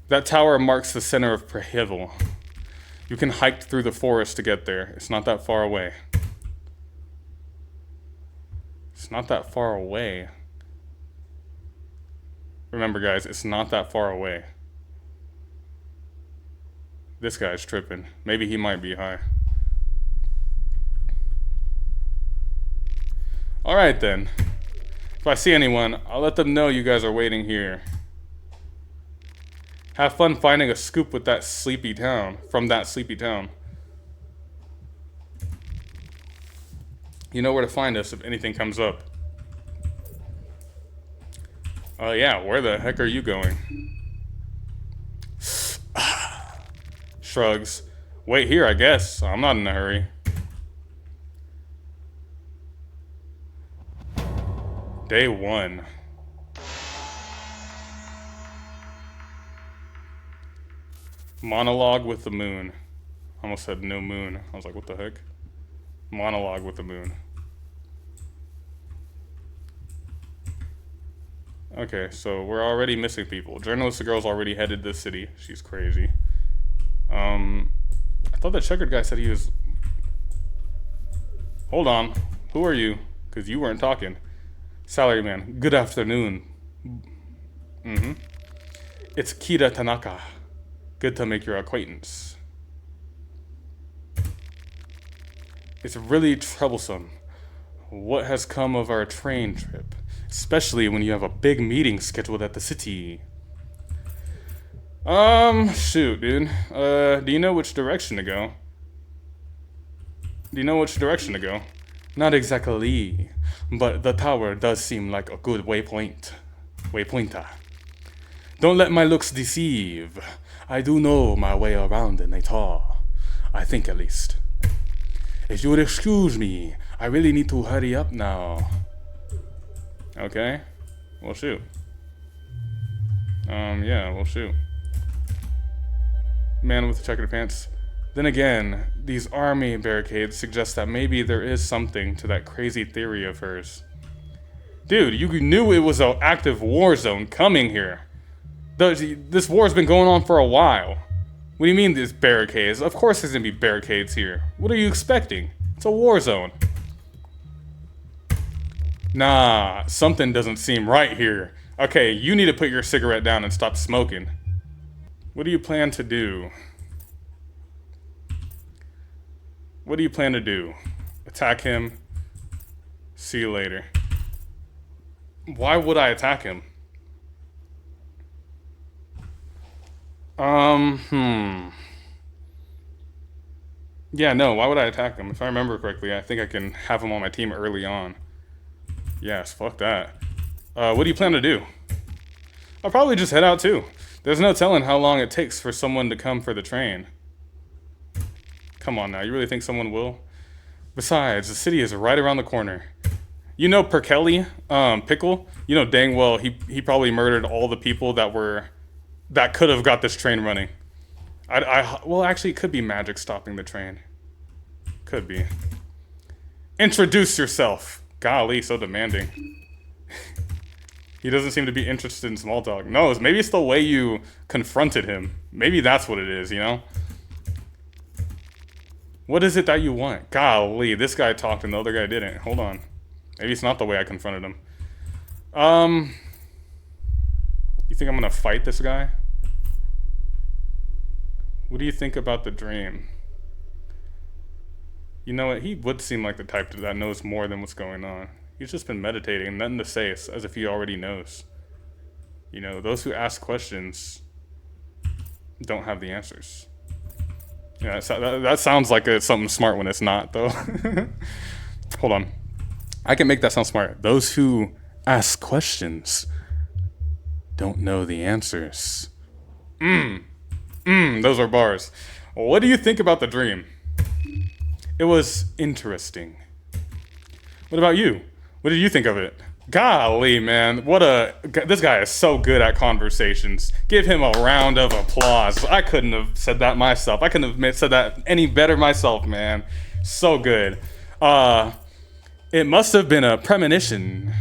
That tower marks the center of Prehivel. You can hike through the forest to get there. It's not that far away. It's not that far away. Remember, guys, it's not that far away. This guy's tripping. Maybe he might be high. Alright then. If I see anyone, I'll let them know you guys are waiting here. Have fun finding a scoop with that sleepy town. From that sleepy town. You know where to find us if anything comes up. Oh yeah, where the heck are you going? Shrugs. Wait here, I guess. I'm not in a hurry. Day 1. Monologue with the moon. Almost said no moon. I was like, what the heck? Monologue with the moon. Okay, so we're already missing people. Journalist girl's already headed this city. She's crazy. I thought the checkered guy said he was... Hold on. Who are you? Because you weren't talking. Salaryman. Good afternoon. It's Kira Tanaka. Good to make your acquaintance. It's really troublesome. What has come of our train trip? Especially when you have a big meeting scheduled at the city. Shoot, dude. Do you know which direction to go? Not exactly, but the tower does seem like a good waypointer. Don't let my looks deceive. I do know my way around in Natal. I think at least. If you would excuse me, I really need to hurry up now. Okay. Well, shoot. Yeah, well, shoot. Man with the checkered pants. Then again, these army barricades suggest that maybe there is something to that crazy theory of hers. Dude, you knew it was an active war zone coming here. This war's been going on for a while. What do you mean there's barricades? Of course there's gonna be barricades here. What are you expecting? It's a war zone. Nah, something doesn't seem right here. Okay, you need to put your cigarette down and stop smoking. What do you plan to do? What do you plan to do? Attack him? See you later. Why would I attack him? Yeah, no, why would I attack him? If I remember correctly, I think I can have him on my team early on. Yes, fuck that. What do you plan to do? I'll probably just head out too. There's no telling how long it takes for someone to come for the train. Come on now, you really think someone will? Besides, the city is right around the corner. You know Perkelly, Pickle? You know dang well he probably murdered all the people that could have got this train running. Well, actually, it could be magic stopping the train. Could be. Introduce yourself. Golly, so demanding. He doesn't seem to be interested in small talk. No, maybe it's the way you confronted him. Maybe that's what it is, you know? What is it that you want? Golly, this guy talked and the other guy didn't. Hold on. Maybe it's not the way I confronted him. You think I'm gonna fight this guy? What do you think about the dream? You know what? He would seem like the type that knows more than what's going on. He's just been meditating, nothing to say, it's as if he already knows. You know, those who ask questions don't have the answers. Yeah, that sounds like it's something smart when it's not, though. Hold on. I can make that sound smart. Those who ask questions don't know the answers. Those are bars. What do you think about the dream? It was interesting. What about you? What did you think of it? Golly, man. This guy is so good at conversations. Give him a round of applause. I couldn't have said that myself. I couldn't have said that any better myself, man. So good. It must have been a premonition.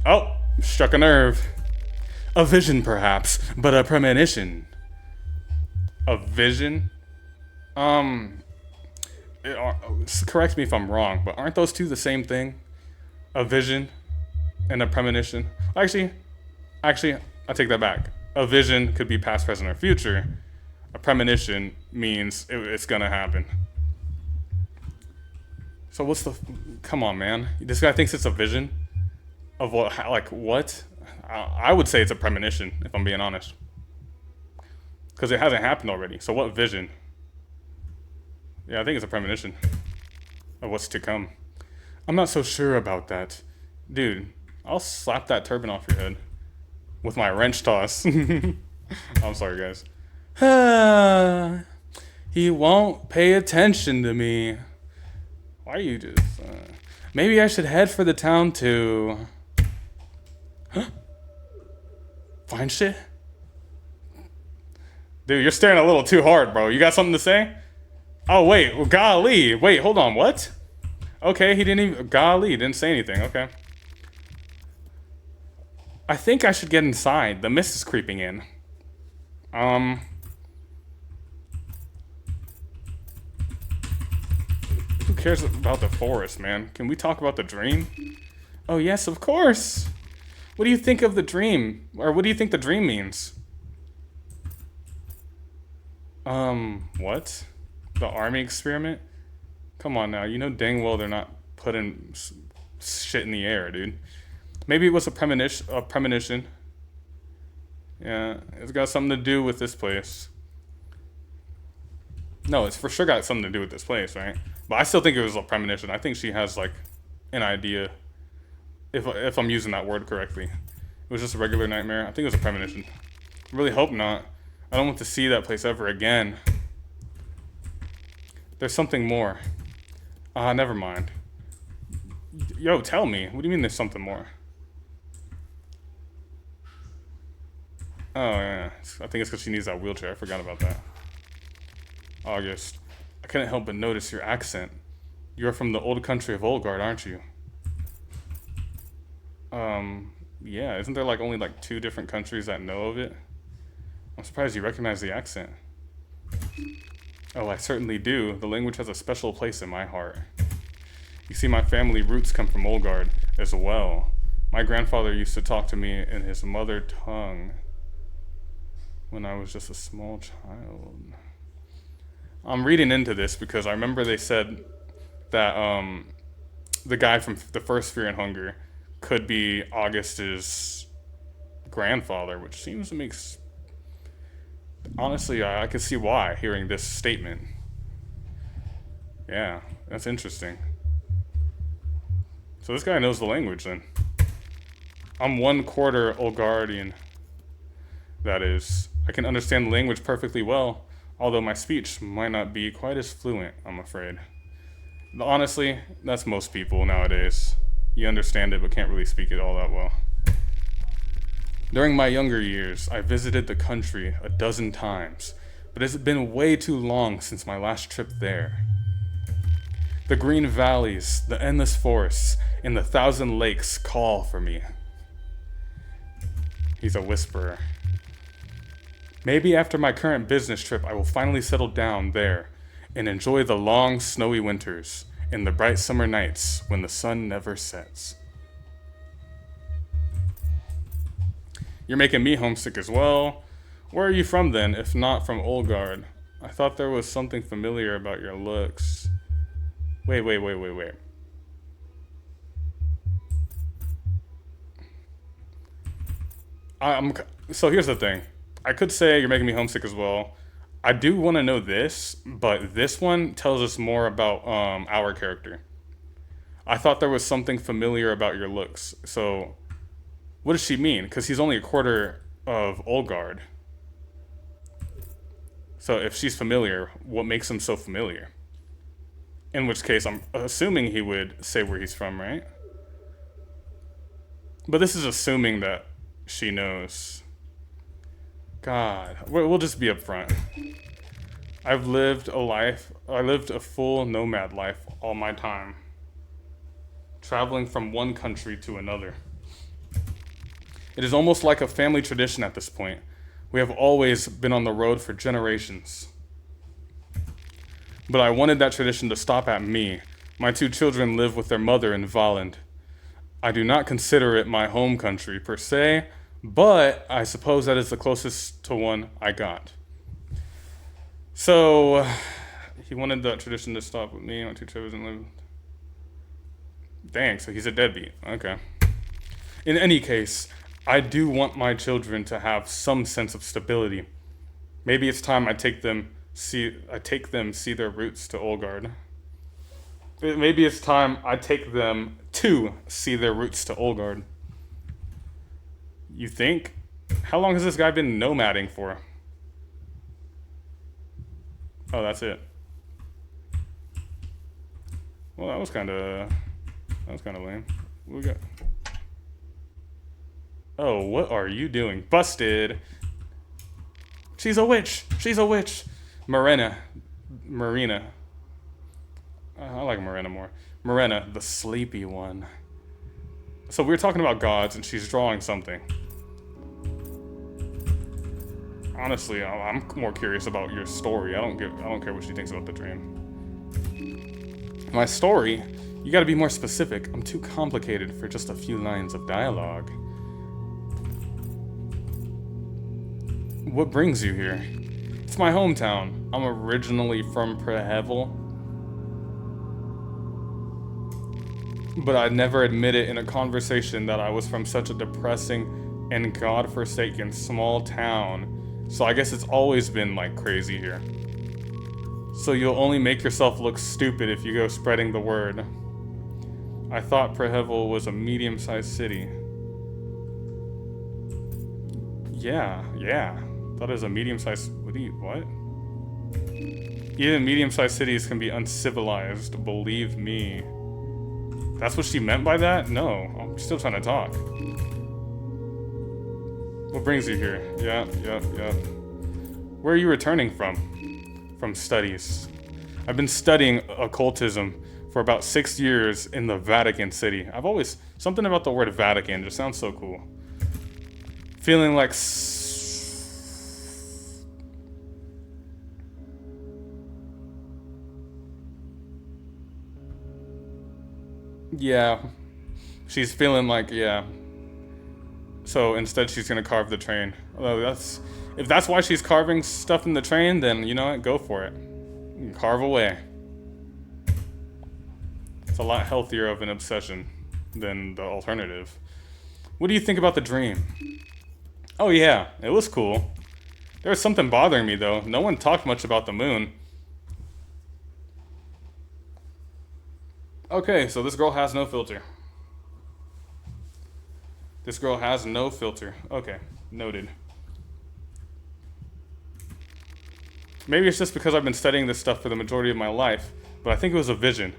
Oh, struck a nerve. A vision, perhaps, but a premonition. A vision? Correct me if I'm wrong, but aren't those two the same thing? A vision and a premonition? Actually, I take that back. A vision could be past, present, or future. A premonition means it's gonna happen. So come on, man. This guy thinks it's a vision of what, like what? I would say it's a premonition, if I'm being honest. Because it hasn't happened already. So what vision? Yeah, I think it's a premonition of what's to come. I'm not so sure about that. Dude, I'll slap that turban off your head with my wrench toss. I'm sorry, guys. He won't pay attention to me. Why are you just... maybe I should head for the town to... Find shit? Dude, you're staring a little too hard, bro. You got something to say? Oh, wait. Well, golly. Wait, hold on. What? Okay, he didn't even... Golly, he didn't say anything. Okay. I think I should get inside. The mist is creeping in. Who cares about the forest, man? Can we talk about the dream? Oh, yes, of course. What do you think of the dream? Or what do you think the dream means? What? The army experiment? Come on now, you know dang well they're not putting shit in the air, dude. Maybe it was a premonition. Yeah, it's got something to do with this place. No, it's for sure got something to do with this place, right? But I still think it was a premonition. I think she has, like, an idea. If I'm using that word correctly. It was just a regular nightmare. I think it was a premonition. I really hope not. I don't want to see that place ever again. There's something more. Never mind. Yo, tell me. What do you mean there's something more? Oh, yeah. I think it's because she needs that wheelchair. I forgot about that. August. I couldn't help but notice your accent. You're from the old country of Olgard, aren't you? Yeah. Isn't there, like, only, like, 2 different countries that know of it? I'm surprised you recognize the accent. Oh, I certainly do. The language has a special place in my heart. You see, my family roots come from Olgard as well. My grandfather used to talk to me in his mother tongue when I was just a small child. I'm reading into this because I remember they said that the guy from the first Fear and Hunger could be August's grandfather, which seems to make... Honestly, I could see why, hearing this statement. Yeah, that's interesting. So this guy knows the language, then. I'm 1/4 Olgardian. That is. I can understand the language perfectly well, although my speech might not be quite as fluent, I'm afraid. Honestly, that's most people nowadays. You understand it, but can't really speak it all that well. During my younger years, I visited the country a dozen times, but it's been way too long since my last trip there. The green valleys, the endless forests, and the 1,000 lakes call for me. He's a whisperer. Maybe after my current business trip, I will finally settle down there and enjoy the long, snowy winters and the bright summer nights when the sun never sets. You're making me homesick as well. Where are you from then, if not from Olgard? I thought there was something familiar about your looks. Wait. So here's the thing. I could say you're making me homesick as well. I do want to know this, but this one tells us more about our character. I thought there was something familiar about your looks. So what does she mean? Because he's only 1/4 of Olgard. So if she's familiar, what makes him so familiar? In which case, I'm assuming he would say where he's from, right? But this is assuming that she knows. God, we'll just be upfront. I lived a full nomad life all my time, traveling from one country to another. It is almost like a family tradition at this point. We have always been on the road for generations. But I wanted that tradition to stop at me. My two children live with their mother in Valand. I do not consider it my home country per se, but I suppose that is the closest to one I got. So, he wanted that tradition to stop with me. My two children live. Dang, so he's a deadbeat. Okay. In any case, I do want my children to have some sense of stability. Maybe it's time I take them see their roots to Olgard. Maybe it's time I take them to see their roots to Olgard. You think? How long has this guy been nomading for? Oh, that's it. Well, that was kind of lame. What we got? Oh, what are you doing? Busted. She's a witch. She's a witch. Marina. I like Marina more. Marina, the sleepy one. So we were talking about gods, and she's drawing something. Honestly, I'm more curious about your story. I don't care what she thinks about the dream. My story? You gotta be more specific. I'm too complicated for just a few lines of dialogue. What brings you here? It's my hometown. I'm originally from Prehevel, but I'd never admit it in a conversation that I was from such a depressing and godforsaken small town. So I guess it's always been like crazy here. So you'll only make yourself look stupid if you go spreading the word. I thought Prehevel was a medium-sized city. Yeah. Thought it was a medium-sized... What? Even medium-sized cities can be uncivilized, believe me. That's what she meant by that? No, I'm still trying to talk. What brings you here? Yeah. Where are you returning from? From studies. I've been studying occultism for about 6 years in the Vatican City. Something about the word Vatican just sounds so cool. Feeling like... Yeah. She's feeling like, yeah. So instead she's gonna carve the train. Although if that's why she's carving stuff in the train, then you know what, go for it. You can carve away. It's a lot healthier of an obsession than the alternative. What do you think about the dream? Oh yeah, it was cool. There was something bothering me though. No one talked much about the moon. Okay, so this girl has no filter. This girl has no filter. Okay, noted. Maybe it's just because I've been studying this stuff for the majority of my life, but I think it was a vision,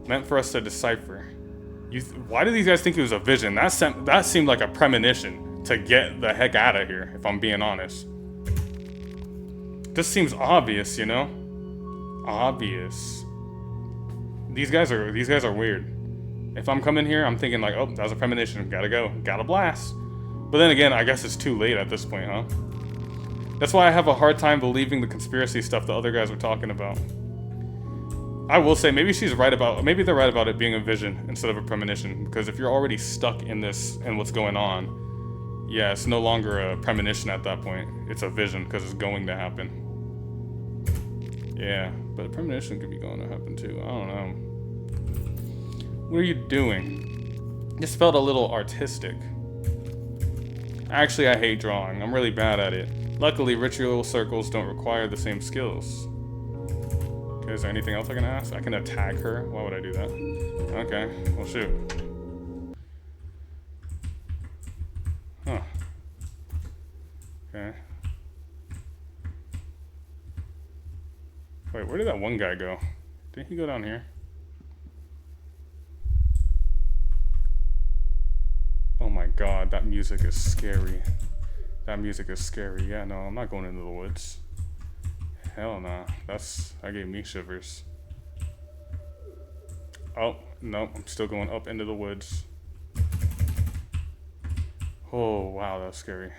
meant for us to decipher. Why do these guys think it was a vision? That seemed like a premonition to get the heck out of here, if I'm being honest. This seems obvious, you know? Obvious. These guys are weird. If I'm coming here, I'm thinking like, oh, that was a premonition. Gotta go. Gotta blast. But then again, I guess it's too late at this point, huh? That's why I have a hard time believing the conspiracy stuff the other guys were talking about. I will say, maybe they're right about it being a vision instead of a premonition. Because if you're already stuck in this and what's going on, yeah, it's no longer a premonition at that point. It's a vision because it's going to happen. Yeah, but a premonition could be going to happen too. I don't know. What are you doing? This felt a little artistic. Actually, I hate drawing. I'm really bad at it. Luckily, ritual circles don't require the same skills. Okay, is there anything else I can ask? I can attack her. Why would I do that? Okay, well shoot. Huh. Okay. Wait, where did that one guy go? Didn't he go down here? Oh my god, that music is scary. That music is scary. Yeah, no, I'm not going into the woods. Hell nah. That gave me shivers. Oh, no, I'm still going up into the woods. Oh, wow, that's scary.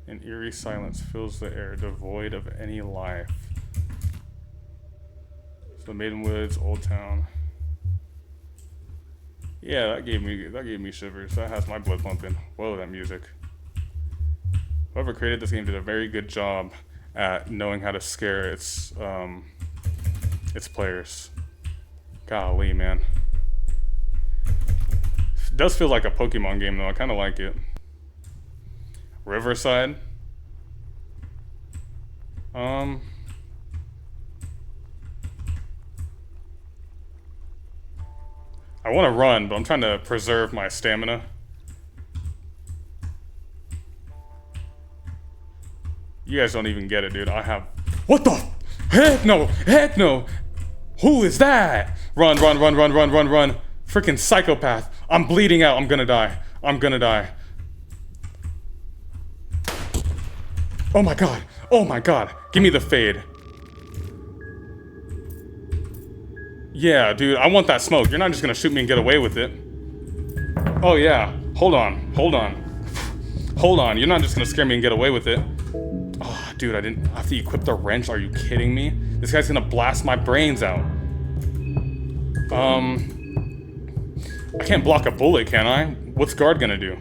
An eerie silence fills the air, devoid of any life. So Maiden Woods, Old Town. Yeah, that gave me shivers. That has my blood pumping. Whoa, that music. Whoever created this game did a very good job at knowing how to scare its players. Golly, man. It does feel like a Pokemon game though. I kind of like it. Riverside. I want to run, but I'm trying to preserve my stamina. You guys don't even get it, dude. I have... What the... Heck no! Heck no! Who is that? Run, run, run, run, run, run, run. Freaking psychopath. I'm bleeding out. I'm gonna die. I'm gonna die. Oh my god. Oh my god. Give me the fade. Yeah, dude. I want that smoke. You're not just gonna shoot me and get away with it. Oh yeah. Hold on. Hold on. Hold on. You're not just gonna scare me and get away with it. Oh, dude, I didn't have to equip the wrench. Are you kidding me? This guy's gonna blast my brains out. I can't block a bullet, can I? What's guard gonna do?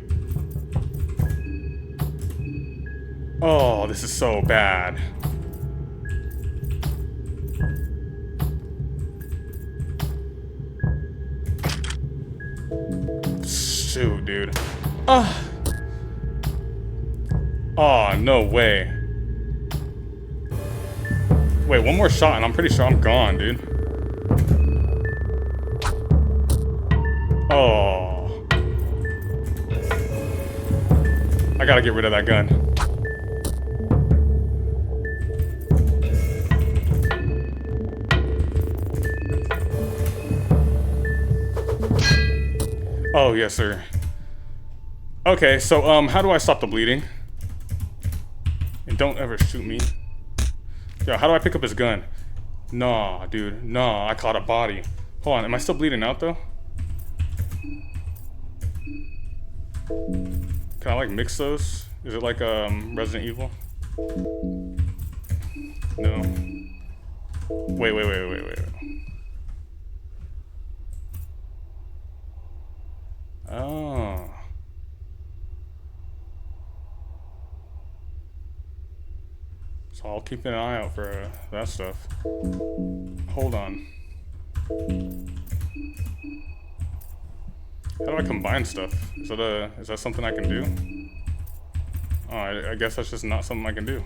Oh, this is so bad. Shoot, dude. Oh, no way. Wait, one more shot and I'm pretty sure I'm gone, dude. Oh. I gotta get rid of that gun. Oh, yes, sir. Okay, so, how do I stop the bleeding? And don't ever shoot me. Yo, how do I pick up his gun? Nah, dude. Nah, I caught a body. Hold on, am I still bleeding out, though? Can I, like, mix those? Is it like, Resident Evil? No. Wait. Oh. So I'll keep an eye out for that stuff. Hold on. How do I combine stuff? Is that something I can do? Oh, I guess that's just not something I can do.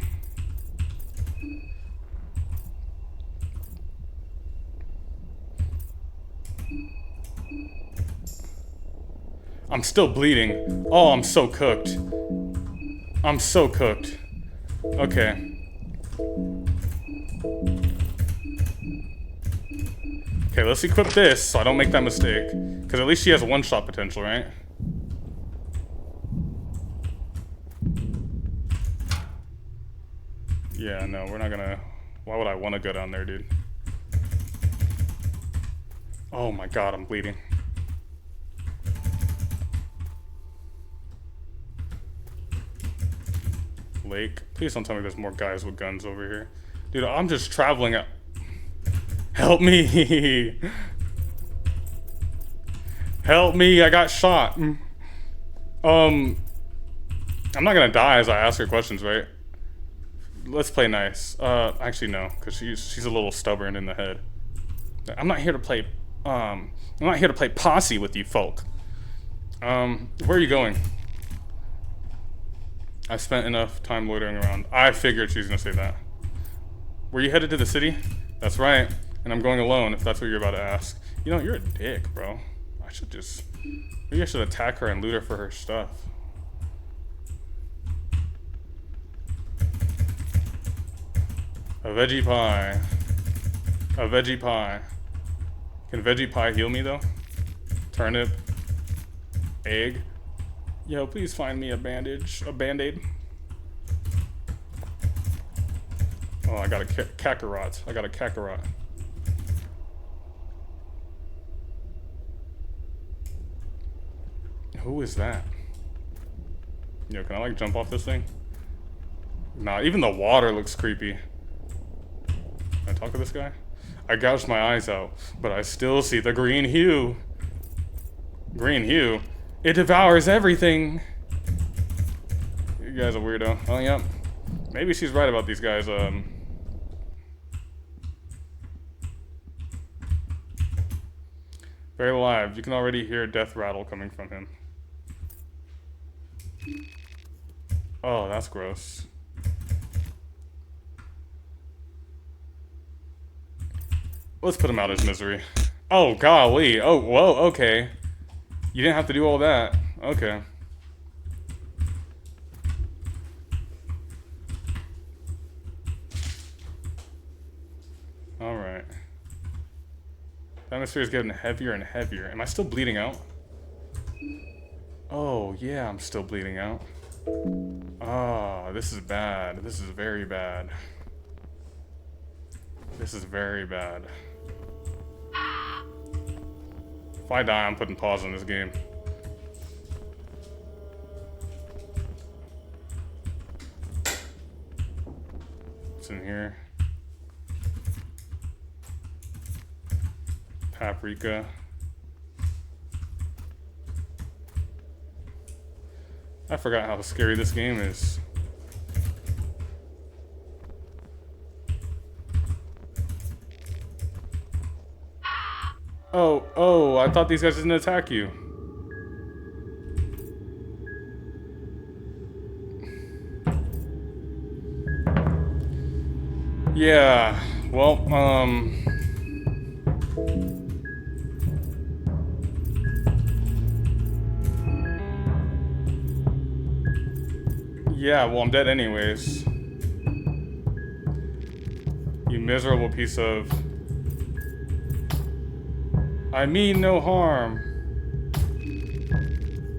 I'm still bleeding. Oh, I'm so cooked. I'm so cooked. Okay. Okay, let's equip this so I don't make that mistake. Because at least she has one-shot potential, right? Yeah, no, we're not gonna... Why would I want to go down there, dude? Oh my god, I'm bleeding. Lake. Please don't tell me there's more guys with guns over here. Dude, I'm just traveling up. Help me! Help me, I got shot. I'm not gonna die as I ask her questions, right? Let's play nice. Actually no, because she's a little stubborn in the head. I'm not here to play, I'm not here to play posse with you folk. Where are you going? I spent enough time loitering around. I figured she was gonna say that. Were you headed to the city? That's right. And I'm going alone, if that's what you're about to ask. You know, you're a dick, bro. Maybe I should attack her and loot her for her stuff. A veggie pie. A veggie pie. Can veggie pie heal me though? Turnip. Egg. Yo, please find me a bandage. A band-aid. Oh, I got a kakarot. I got a kakarot. Who is that? Yo, can I like jump off this thing? Nah, even the water looks creepy. Can I talk to this guy? I gouged my eyes out, but I still see the green hue. Green hue? It devours everything. You guys a weirdo. Oh, yeah. Maybe she's right about these guys. Very alive. You can already hear death rattle coming from him. Oh, that's gross. Let's put him out of his misery. Oh, golly. Oh, whoa, okay. You didn't have to do all that. Okay. Alright. The atmosphere is getting heavier and heavier. Am I still bleeding out? Oh, yeah, I'm still bleeding out. Oh, this is bad. This is very bad. This is very bad. If I die, I'm putting pause on this game. What's in here? Paprika. I forgot how scary this game is. Oh, I thought these guys didn't attack you. Yeah, well, yeah, well, I'm dead anyways. You miserable piece of... I mean no harm.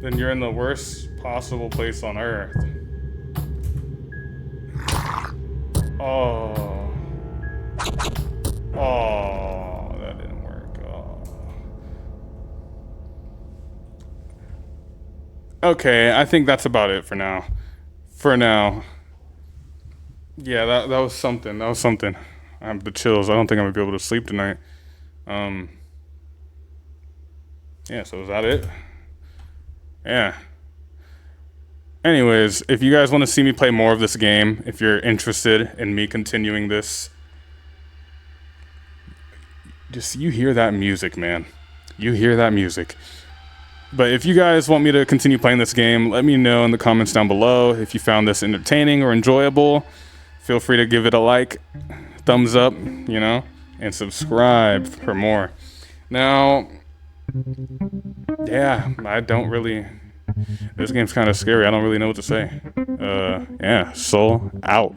Then you're in the worst possible place on Earth. Oh. Oh, that didn't work. Oh. Okay, I think that's about it for now. For now. Yeah, that was something. That was something. I have the chills. I don't think I'm gonna be able to sleep tonight. Yeah, so is that it? Yeah. Anyways, if you guys want to see me play more of this game, if you're interested in me continuing this, just you hear that music, man. You hear that music. But if you guys want me to continue playing this game, let me know in the comments down below. If you found this entertaining or enjoyable, feel free to give it a like, thumbs up, you know, and subscribe for more. Now, yeah, I don't really... This game's kind of scary. I don't really know what to say. Yeah, Soul out.